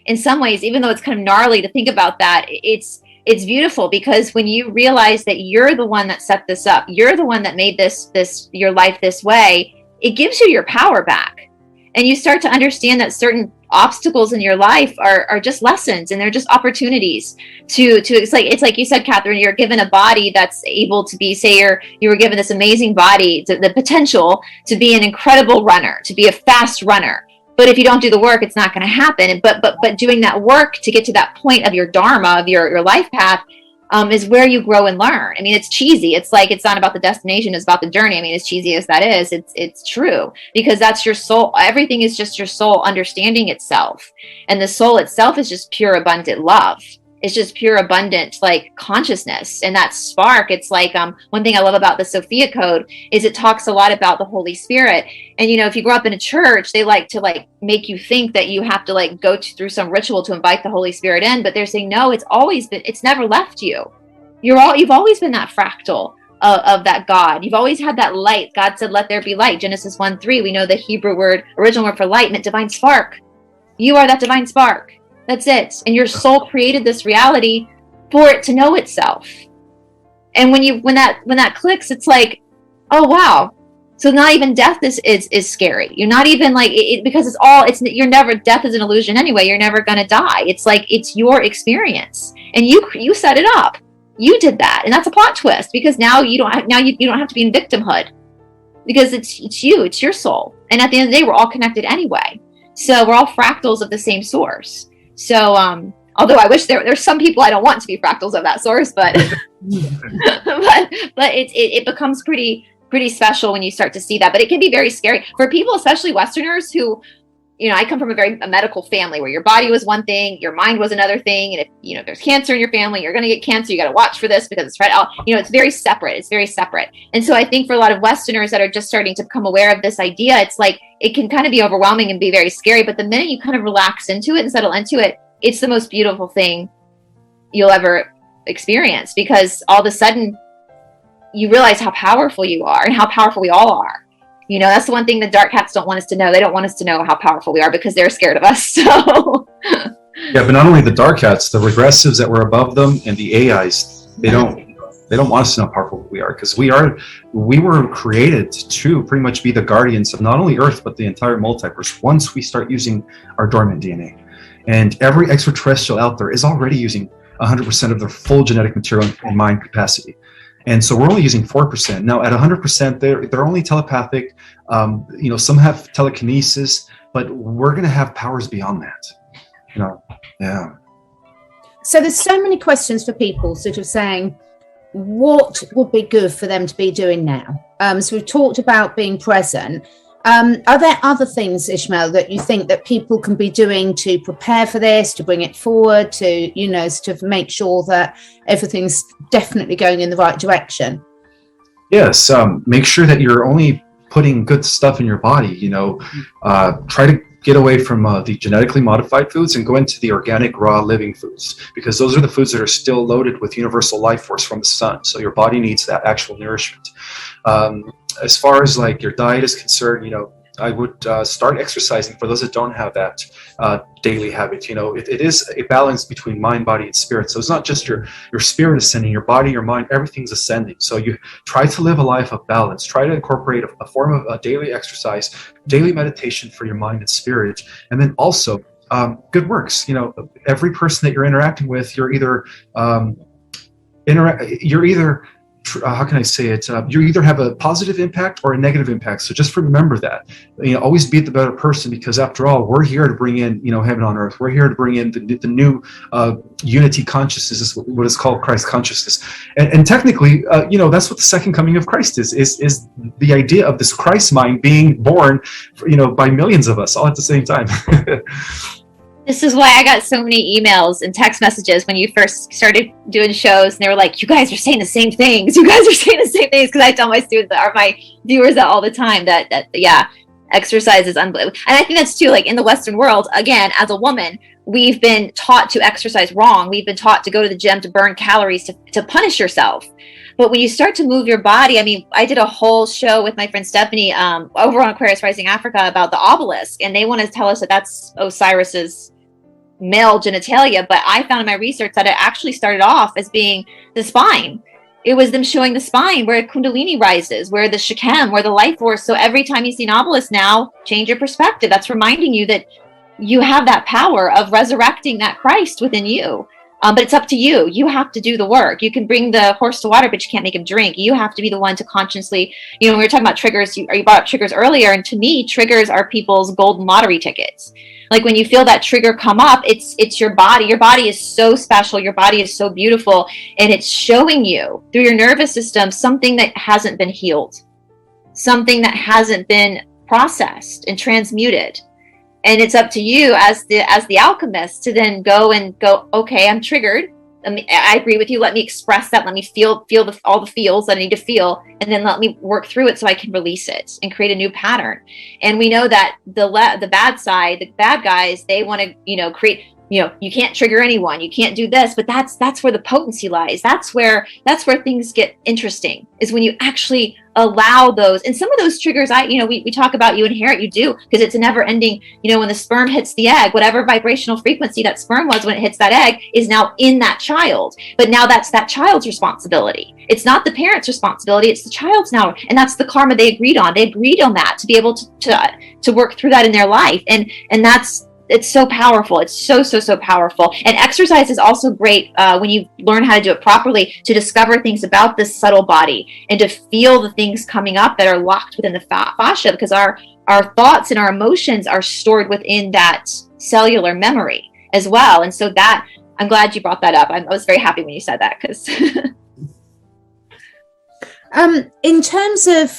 C: in some ways, even though it's kind of gnarly to think about that, it's beautiful, because when you realize that you're the one that set this up, you're the one that made this your life this way, it gives you your power back. And you start to understand that certain obstacles in your life are just lessons, and they're just opportunities to it's like you said, Catherine, you're given a body that's able to be, say you were given this amazing body, the potential to be an incredible runner, to be a fast runner. But if you don't do the work, it's not going to happen. But doing that work to get to that point of your dharma, of your life path, is where you grow and learn. I mean, it's cheesy. It's like, it's not about the destination, it's about the journey. I mean, as cheesy as that is, it's true, because that's your soul. Everything is just your soul understanding itself. And the soul itself is just pure, abundant love. It's just pure, abundant, like, consciousness. And that spark, it's like, one thing I love about the Sophia Code is it talks a lot about the Holy Spirit. And, you know, if you grow up in a church, they like to, like, make you think that you have to, like, go through some ritual to invite the Holy Spirit in. But they're saying, no, it's never left you. You've always been that fractal of that God. You've always had that light. God said, let there be light. Genesis 1:3, we know the Hebrew original word for light meant divine spark. You are that divine spark. That's it. And your soul created this reality for it to know itself. And when that clicks, it's like, oh wow. So not even death is scary. You're not even like because you're never, death is an illusion anyway. You're never gonna die. It's like, it's your experience, and you set it up. You did that, and that's a plot twist, because now you don't have to be in victimhood, because it's you, it's your soul. And at the end of the day, we're all connected anyway. So we're all fractals of the same source. So, although I wish there's some people I don't want to be fractals of that source, but but it becomes pretty special when you start to see that. But it can be very scary for people, especially Westerners who, you know, I come from a medical family where your body was one thing, your mind was another thing. And if, you know, there's cancer in your family, you're going to get cancer. You got to watch for this because it's right out, you know, it's very separate. It's very separate. And so I think for a lot of Westerners that are just starting to become aware of this idea, it's like, it can kind of be overwhelming and be very scary. But the minute you kind of relax into it and settle into it, it's the most beautiful thing you'll ever experience, because all of a sudden you realize how powerful you are and how powerful we all are. You know, that's the one thing the dark hats don't want us to know. They don't want us to know how powerful we are because they're scared of us. So
B: yeah, but not only the dark hats, the regressives that were above them and the AIs, they don't want us to know how powerful we are, because we were created to pretty much be the guardians of not only Earth but the entire multiverse once we start using our dormant DNA. And every extraterrestrial out there is already using 100% of their full genetic material and mind capacity. And so we're only using 4%. Now at 100%, they're only telepathic. You know, some have telekinesis, but we're going to have powers beyond that. You know, yeah.
A: So there's so many questions for people sort of saying, what would be good for them to be doing now? So we've talked about being present. Are there other things, Ismael, that you think that people can be doing to prepare for this, to bring it forward, to, you know, to make sure that everything's definitely going in the right direction?
B: Yes, make sure that you're only putting good stuff in your body. You know, try to get away from the genetically modified foods and go into the organic, raw, living foods, because those are the foods that are still loaded with universal life force from the sun. So your body needs that actual nourishment. As far as like your diet is concerned, you know, I would start exercising for those that don't have that daily habit. You know, it is a balance between mind, body, and spirit. So it's not just your spirit ascending, your body, your mind, everything's ascending. So you try to live a life of balance. Try to incorporate a form of daily exercise, daily meditation for your mind and spirit, and then also good works. You know, every person that you're interacting with, you're either how can I say it? You either have a positive impact or a negative impact. So just remember that. You know, always be the better person, because after all, we're here to bring in, you know, heaven on earth. We're here to bring in the new unity consciousness, is what is called Christ consciousness. And technically, you know, that's what the second coming of Christ is the idea of this Christ mind being born, you know, by millions of us all at the same time.
C: This is why I got so many emails and text messages when you first started doing shows, and they were like, you guys are saying the same things. You guys are saying the same things. Because I tell my students, or my viewers, that all the time, that yeah, exercise is unbelievable. And I think that's too, like in the Western world, again, as a woman, we've been taught to exercise wrong. We've been taught to go to the gym to burn calories, to punish yourself. But when you start to move your body, I mean, I did a whole show with my friend Stephanie over on Aquarius Rising Africa about the obelisk. And they want to tell us that that's Osiris's male genitalia, but I found in my research that it actually started off as being the spine. It was them showing the spine where Kundalini rises, where the Shikam, where the life force. So every time you see an obelisk now, change your perspective. That's reminding you that you have that power of resurrecting that Christ within you. But it's up to you. You have to do the work. You can bring the horse to water, but you can't make him drink. You have to be the one to consciously, you know, we were talking about triggers, you brought up triggers earlier. And to me, triggers are people's golden lottery tickets. Like when you feel that trigger come up, it's your body. Your body is so special. Your body is so beautiful. And it's showing you through your nervous system something that hasn't been healed, something that hasn't been processed and transmuted. And it's up to you as the alchemist to then go, okay, I'm triggered. I agree with you. Let me express that. Let me feel all the feels that I need to feel, and then let me work through it so I can release it and create a new pattern. And we know that the bad side, the bad guys, they want to, you know, create, you know, you can't trigger anyone, you can't do this, but that's where the potency lies. That's where things get interesting, is when you actually allow those. And some of those triggers, we talk about you inherit, you do, because it's a never ending, you know, when the sperm hits the egg, whatever vibrational frequency that sperm was when it hits that egg is now in that child. But now that's that child's responsibility. It's not the parent's responsibility, it's the child's now. And that's the karma they agreed on. They agreed on that to be able to work through that in their life. And it's so powerful. It's so powerful. And exercise is also great when you learn how to do it properly, to discover things about this subtle body and to feel the things coming up that are locked within the fascia, because our thoughts and our emotions are stored within that cellular memory as well. And so that, I'm glad you brought that up. I was very happy when you said that, because
A: in terms of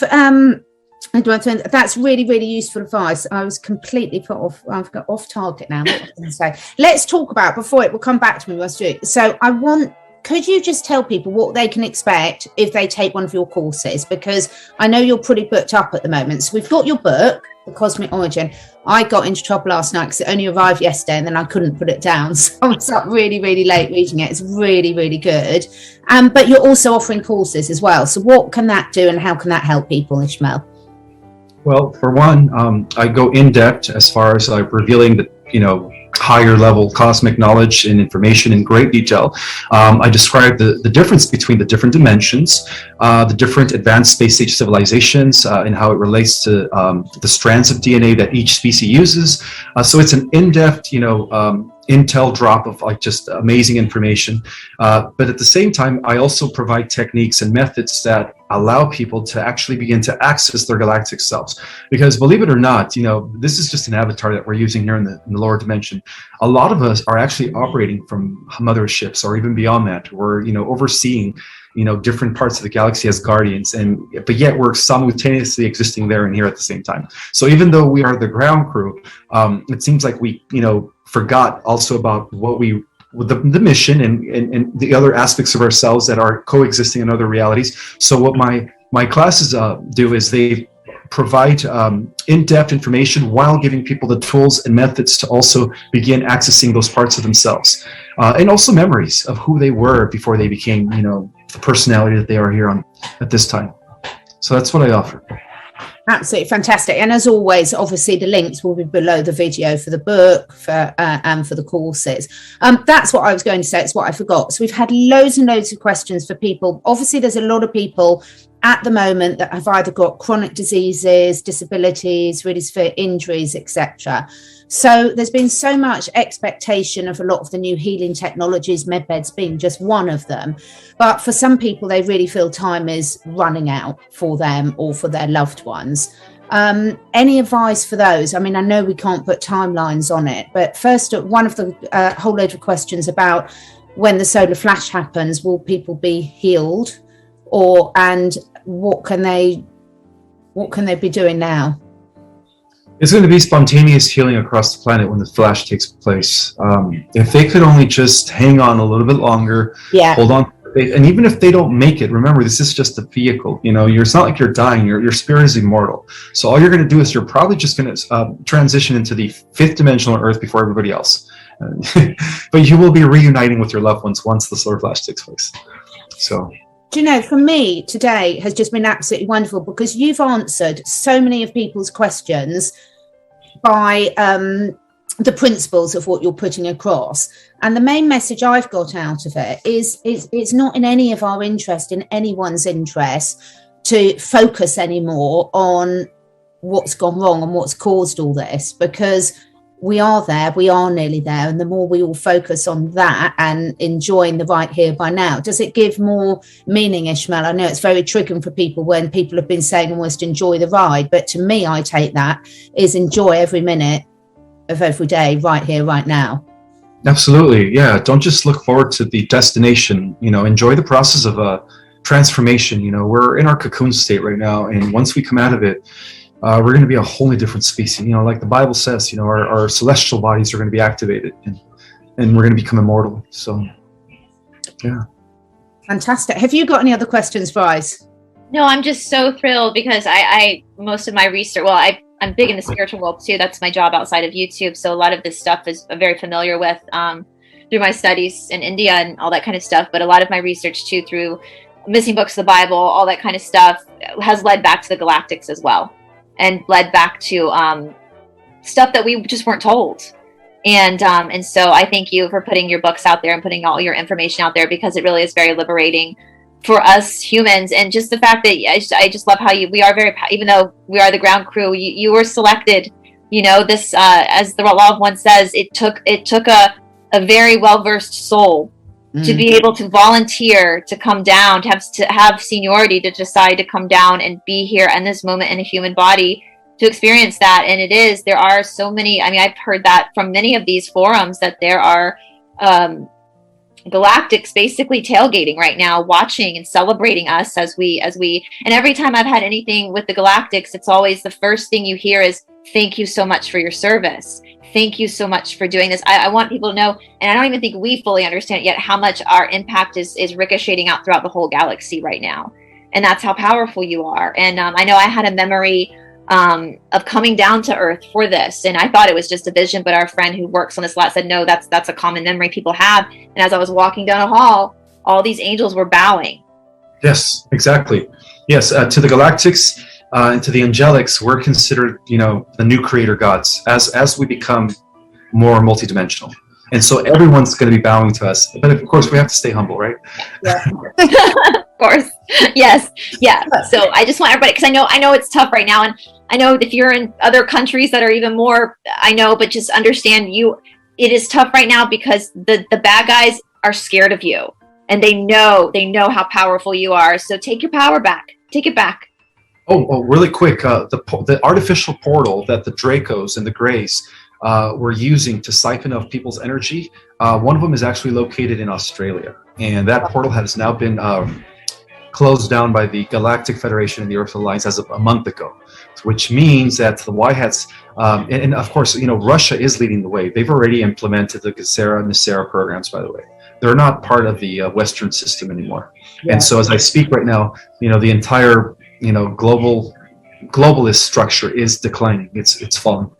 A: that's really, really useful advice. I was completely put off. I've got off target now. What was I going to say? Let's talk about, before it will come back to me. So could you just tell people what they can expect if they take one of your courses? Because I know you're pretty booked up at the moment. So we've got your book, The Cosmic Origin. I got into trouble last night because it only arrived yesterday and then I couldn't put it down. So I was up really, really late reading it. It's really, really good. But you're also offering courses as well. So what can that do and how can that help people, Ismael?
B: Well, for one, I go in depth as far as revealing the, higher level cosmic knowledge and information in great detail. I describe the difference between the different dimensions, the different advanced space age civilizations, and how it relates to the strands of DNA that each species uses. So it's an in-depth, intel drop of just amazing information. But at the same time, I also provide techniques and methods that allow people to actually begin to access their galactic selves. Because believe it or not, this is just an avatar that we're using here in the lower dimension. A lot of us are actually operating from motherships or even beyond that. We're, overseeing, different parts of the galaxy as guardians, but yet we're simultaneously existing there and here at the same time. So even though we are the ground crew, it seems like we, forgot also about the mission and the other aspects of ourselves that are coexisting in other realities. So what my classes do is they provide in-depth information while giving people the tools and methods to also begin accessing those parts of themselves, and also memories of who they were before they became, the personality that they are here at this time. So that's what I offer.
A: Absolutely fantastic. And as always, obviously the links will be below the video for the book and for the courses. That's what I was going to say. It's what I forgot. So we've had loads and loads of questions for people. Obviously, there's a lot of people at the moment that have either got chronic diseases, disabilities, really severe injuries, etc. So there's been so much expectation of a lot of the new healing technologies, medbeds being just one of them. But for some people, they really feel time is running out for them or for their loved ones. Any advice for those? I mean, I know we can't put timelines on it, but first, one of the whole load of questions about when the solar flash happens, will people be healed, and what can they be doing now?
B: It's going to be spontaneous healing across the planet when the flash takes place. If they could only just hang on a little bit longer, hold on, and even if they don't make it, remember, this is just a vehicle. It's not like you're dying. Your spirit is immortal. So all you're going to do is you're probably just going to transition into the fifth dimensional Earth before everybody else. But you will be reuniting with your loved ones once the solar flash takes place. So.
A: Do you know, for me, today has just been absolutely wonderful because you've answered so many of people's questions by the principles of what you're putting across. And the main message I've got out of it is it's not in any of our interest, in anyone's interest, to focus anymore on what's gone wrong and what's caused all this, because we are there, we are nearly there. And the more we all focus on that and enjoying the right here by now, does it give more meaning, Ismael? I know it's very triggering for people when people have been saying almost enjoy the ride, but to me, I take that is enjoy every minute of every day right here, right now.
B: Absolutely. Yeah. Don't just look forward to the destination, enjoy the process of transformation. We're in our cocoon state right now. And once we come out of it, we're going to be a wholly different species. Like the Bible says, our celestial bodies are going to be activated and we're going to become immortal. So, yeah.
A: Fantastic. Have you got any other questions, Brice?
C: No, I'm just so thrilled because I most of my research, I'm big in the spiritual world too. That's my job outside of YouTube. So a lot of this stuff is very familiar with through my studies in India and all that kind of stuff. But a lot of my research too, through missing books of the Bible, all that kind of stuff, has led back to the galactics as well, and led back to stuff that we just weren't told. And so I thank you for putting your books out there and putting all your information out there, because it really is very liberating for us humans. And just the fact that I just love how we are very, even though we are the ground crew, you were selected, this, as the Law of One says, it took a very well-versed soul to be able to volunteer, to come down, to have seniority, to decide to come down and be here in this moment in a human body to experience that. And there are so many, I've heard that from many of these forums, that there are, galactics basically tailgating right now, watching and celebrating us as we, and every time I've had anything with the galactics, it's always the first thing you hear is, thank you so much for your service. Thank you so much for doing this. I want people to know, and I don't even think we fully understand yet, how much our impact is ricocheting out throughout the whole galaxy right now. And that's how powerful you are. And I know I had a memory of coming down to Earth for this, and I thought it was just a vision, but our friend who works on this lot said no, that's a common memory people have. And as I was walking down a hall, all these angels were bowing.
B: Yes, exactly. Yes, to the galactics and to the angelics, we're considered, the new creator gods as we become more multidimensional. And so everyone's going to be bowing to us, but of course we have to stay humble, right?
A: Yeah.
C: Of course. Yes. Yeah. So I just want everybody, because I know it's tough right now, and I know if you're in other countries that are even more, but just understand it is tough right now because the bad guys are scared of you, and they know how powerful you are. So take your power back. Take it back.
B: Oh, really quick. The artificial portal that the Dracos and the Greys were using to siphon off people's energy, one of them is actually located in Australia, and that portal has now been closed down by the Galactic Federation and the Earth Alliance as of a month ago, which means that the White Hats, and of course, Russia is leading the way. They've already implemented the Gesera and Nisera programs, by the way. They're not part of the Western system anymore. Yeah. And so as I speak right now, the entire, globalist structure is declining. It's falling.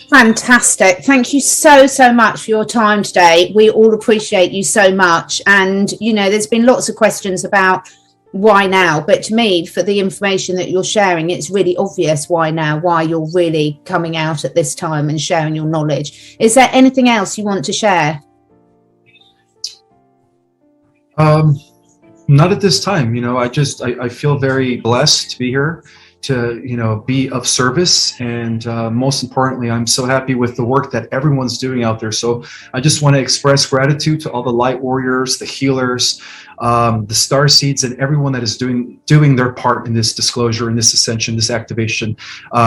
A: Fantastic. Thank you so much for your time today. We all appreciate you so much. And, there's been lots of questions about why now, but to me, for the information that you're sharing, it's really obvious why now, why you're really coming out at this time and sharing your knowledge. Is there anything else you want to share?
B: Not at this time. I feel very blessed to be here, to be of service, and most importantly, I'm so happy with the work that everyone's doing out there. So I just want to express gratitude to all the light warriors, the healers, the star seeds, and everyone that is doing their part in this disclosure, in this ascension, this activation.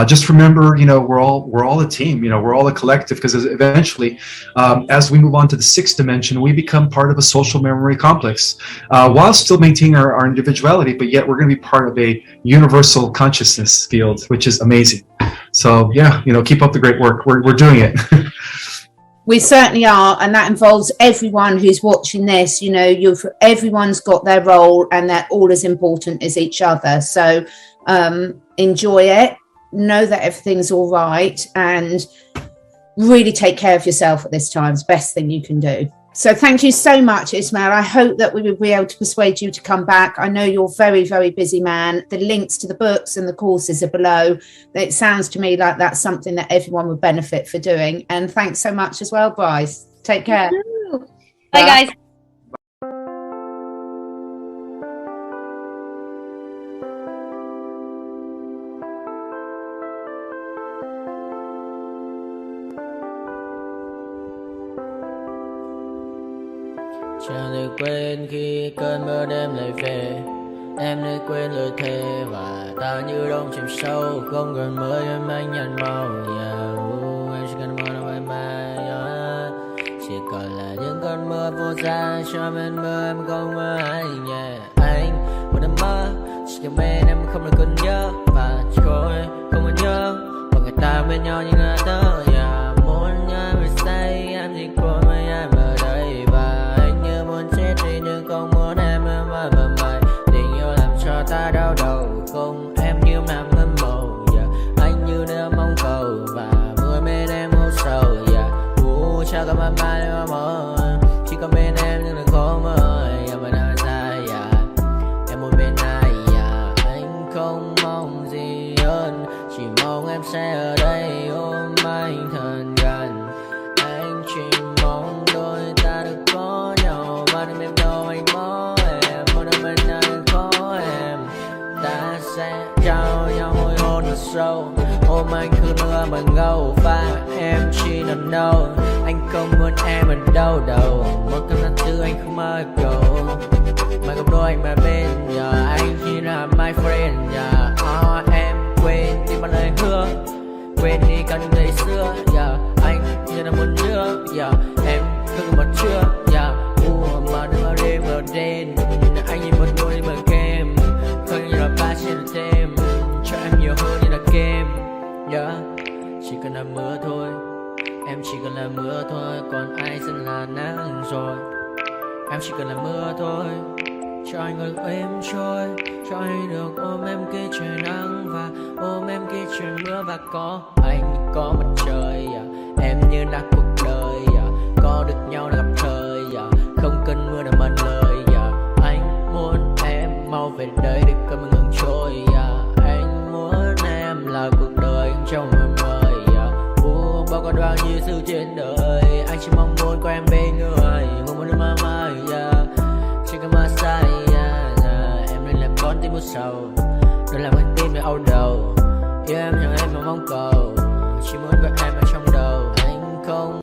B: Just remember, we're all a team. We're all a collective, because eventually, as we move on to the sixth dimension, we become part of a social memory complex, while still maintaining our individuality, but yet we're going to be part of a universal consciousness field, which is amazing. So yeah, keep up the great work. We're doing it.
A: We certainly are, and that involves everyone who's watching this. Everyone's got their role, and they're all as important as each other. So enjoy it, know that everything's all right, and really take care of yourself at this time. It's the best thing you can do. So thank you so much, Ismael. I hope that we will be able to persuade you to come back. I know you're a very, very busy man. The links to the books and the courses are below. It sounds to me like that's something that everyone would benefit for doing. And thanks so much as well, Brice. Take care.
C: Bye, guys.
D: Chẳng được quên khi cơn mưa đêm lại về. Em đã quên lời thề và ta như đông chìm sâu. Không còn mơ em anh nhận màu. Em chỉ cần mơ đâu em mai. Chỉ còn là những cơn mưa vô giá. Cho bên mơ em không mơ anh. Anh một đêm mơ. Chỉ cần bên em không được còn nhớ. Và trôi không còn nhớ. Và người ta bên nhau như là tớ. Muốn nhớ về say em chỉ quên mấy em ở đây. Và anh như muốn chết đi nhưng không muốn em mãi mãi. Tình yêu làm cho ta đau đầu. Không em như nằm ngân màu. Anh như đang mong cầu. Và mưa bên em u sầu. Chắc có mãi mãi mà mơ. Chỉ có bên em nhưng là khó mơ. Mà đang dài em một bên ai. Anh không mong gì hơn. Chỉ mong em sẽ ở đây ôm anh thật gần. Anh chỉ mong đôi ta được có nhau. Mà đừng em đâu anh có em. Một đôi bên anh có em. Ta sẽ trao nhau môi hôn thật sâu. Ôm anh cứ mưa bằng gâu. Và em chỉ nằm đâu. Anh không muốn em ở đâu đâu. Một cơn nắng tư anh không mơ cầu. Mà gặp đôi anh mà bên nhà. Anh chỉ là my friend nhà. Em quên đi bao lời hứa. Quên đi cần ngày xưa. Anh như là muốn nhớ. Em không còn chưa. Mà đừng ở đêm ở đêm. Anh nhìn một đôi đi bằng kem. Không như là ba trên thêm. Cho em nhiều hơn như là kem. Chỉ cần là mưa thôi. Em chỉ cần là mưa thôi. Còn ai sẽ là nắng rồi. Em chỉ cần là mưa thôi. Cho anh ngồi êm trôi. Cho anh được ôm em khi trời nắng. Và ôm em khi trời mưa. Và có anh có mặt trời. Em như là cuộc đời. Có được nhau là gặp thời. Không cần mưa để mất lời. Anh muốn em mau về đây để cơn mưa ngừng trôi. Anh muốn em là cuộc đời trong mơ mời. Bao con bao nhiêu sự trên đời. Anh chỉ mong muốn có em bên người. Không muốn được mơ mơ. Chỉ cần mơ sai. Em nên làm con tim u sầu. Đừng làm con tim để âu đầu. Yêu em chẳng em mà mong cầu. Chỉ muốn có em ở trong đầu. Anh không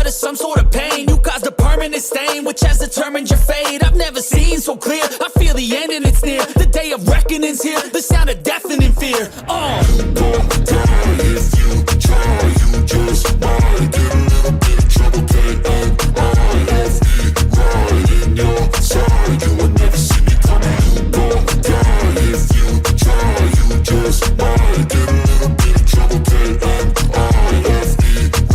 E: blood is some sort of pain. You caused a permanent stain, which has determined your fate. I've never seen so clear, I feel the end and it's near. The day of reckoning's here, the sound of deafening fear. You gon' die if you try, you just might get a little bit of trouble, K-N-I-F-E, right in your side, you will never see me coming. You gon' die if you try, you just might get a little bit of trouble, K-N-I-F-E,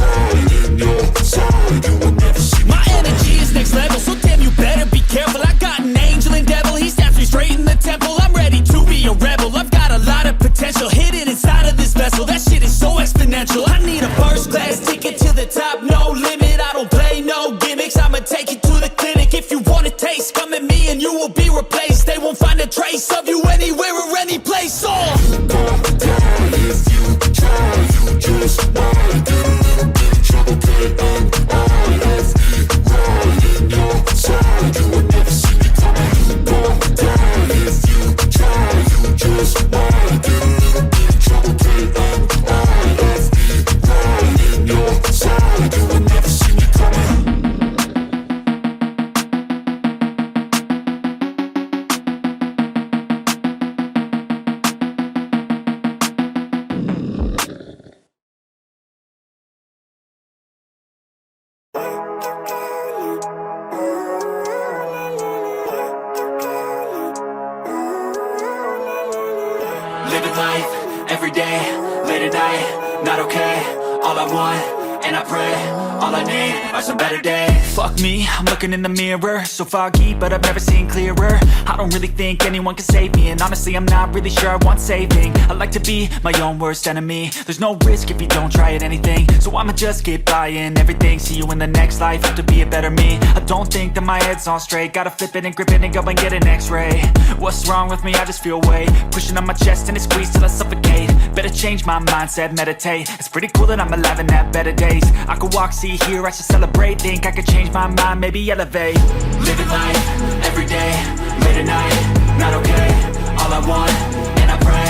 E: right in your side, you will never see me coming. My energy is next level, so damn you better be careful. I got an angel and devil, he snaps me straight in the temple. I'm ready to be a rebel, I've got a lot of potential hidden inside of this vessel. That shit is so exponential. I need a first class ticket to the top, no limit. I don't play no gimmicks, I'ma take you to the clinic. If you want a taste, come at me and you will be replaced. They won't find a trace of you anywhere or any place. You gon' die if you try, you just might get a little bit of trouble, K-N-I-F-E, right in your side, you will never see me coming. You gon' die if you try, you just might get a little bit of trouble, K-N-I-F-E, right in your side, you will never see me coming. Living life, every day, late at night, not okay. All I want, and I pray, all I need are some better days. Fuck me, I'm looking in the mirror, so foggy, but I've never seen clearer. I don't really think anyone can save me, and honestly I'm not really sure I want saving. I like to be my own worst enemy. There's no risk if you don't try at anything, so I'ma just get buying everything. See you in the next life, have to be a better me. I don't think that my head's on straight, gotta flip it and grip it and go and get an x-ray. What's wrong with me? I just feel weight pushing on my chest and it squeezes till I suffocate. Better change my mindset, meditate. It's pretty cool that I'm alive and have better days. I could walk, see, hear, I should celebrate. Think I could change my mind, maybe elevate. Living life, every day, late at night, not okay. All I want, and I pray,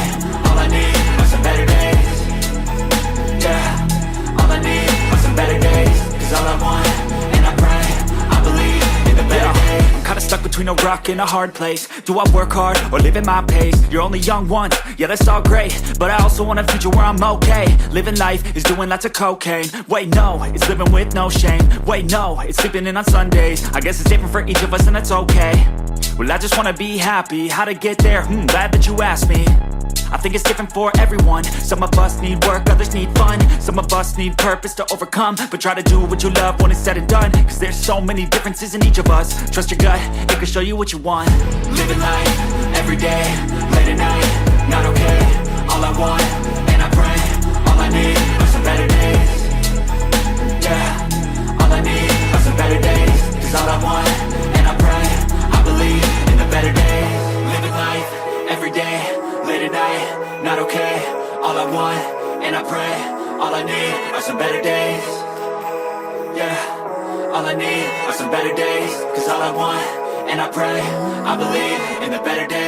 E: all I need are some better days. Yeah, all I need are some better days. Cause all I want, and I pray, I believe in the better days. I'm kinda stuck between a rock and a hard place. Do I work hard or live at my pace? You're only young once, yeah that's all great, but I also want a future where I'm okay. Living life is doing lots of cocaine. Wait no, it's living with no shame. Wait no, it's sleeping in on Sundays. I guess it's different for each of us and that's okay. Well I just wanna be happy, how to get there? Glad that you asked me. I think it's different for everyone. Some of us need work, others need fun. Some of us need purpose to overcome. But try to do what you love when it's said and done. Cause there's so many differences in each of us. Trust your gut, it can show you what you want. Living life, every day, late at night, not okay. All I want, and I pray, all I need are some better days. Yeah, all I need are some better days. Cause all I want, and I pray, I believe in the better days. Living life, every day, late at night, not okay. All I want, and I pray, all I need are some better days. Yeah, all I need are some better days. Cause all I want, and I pray, I believe in the better days.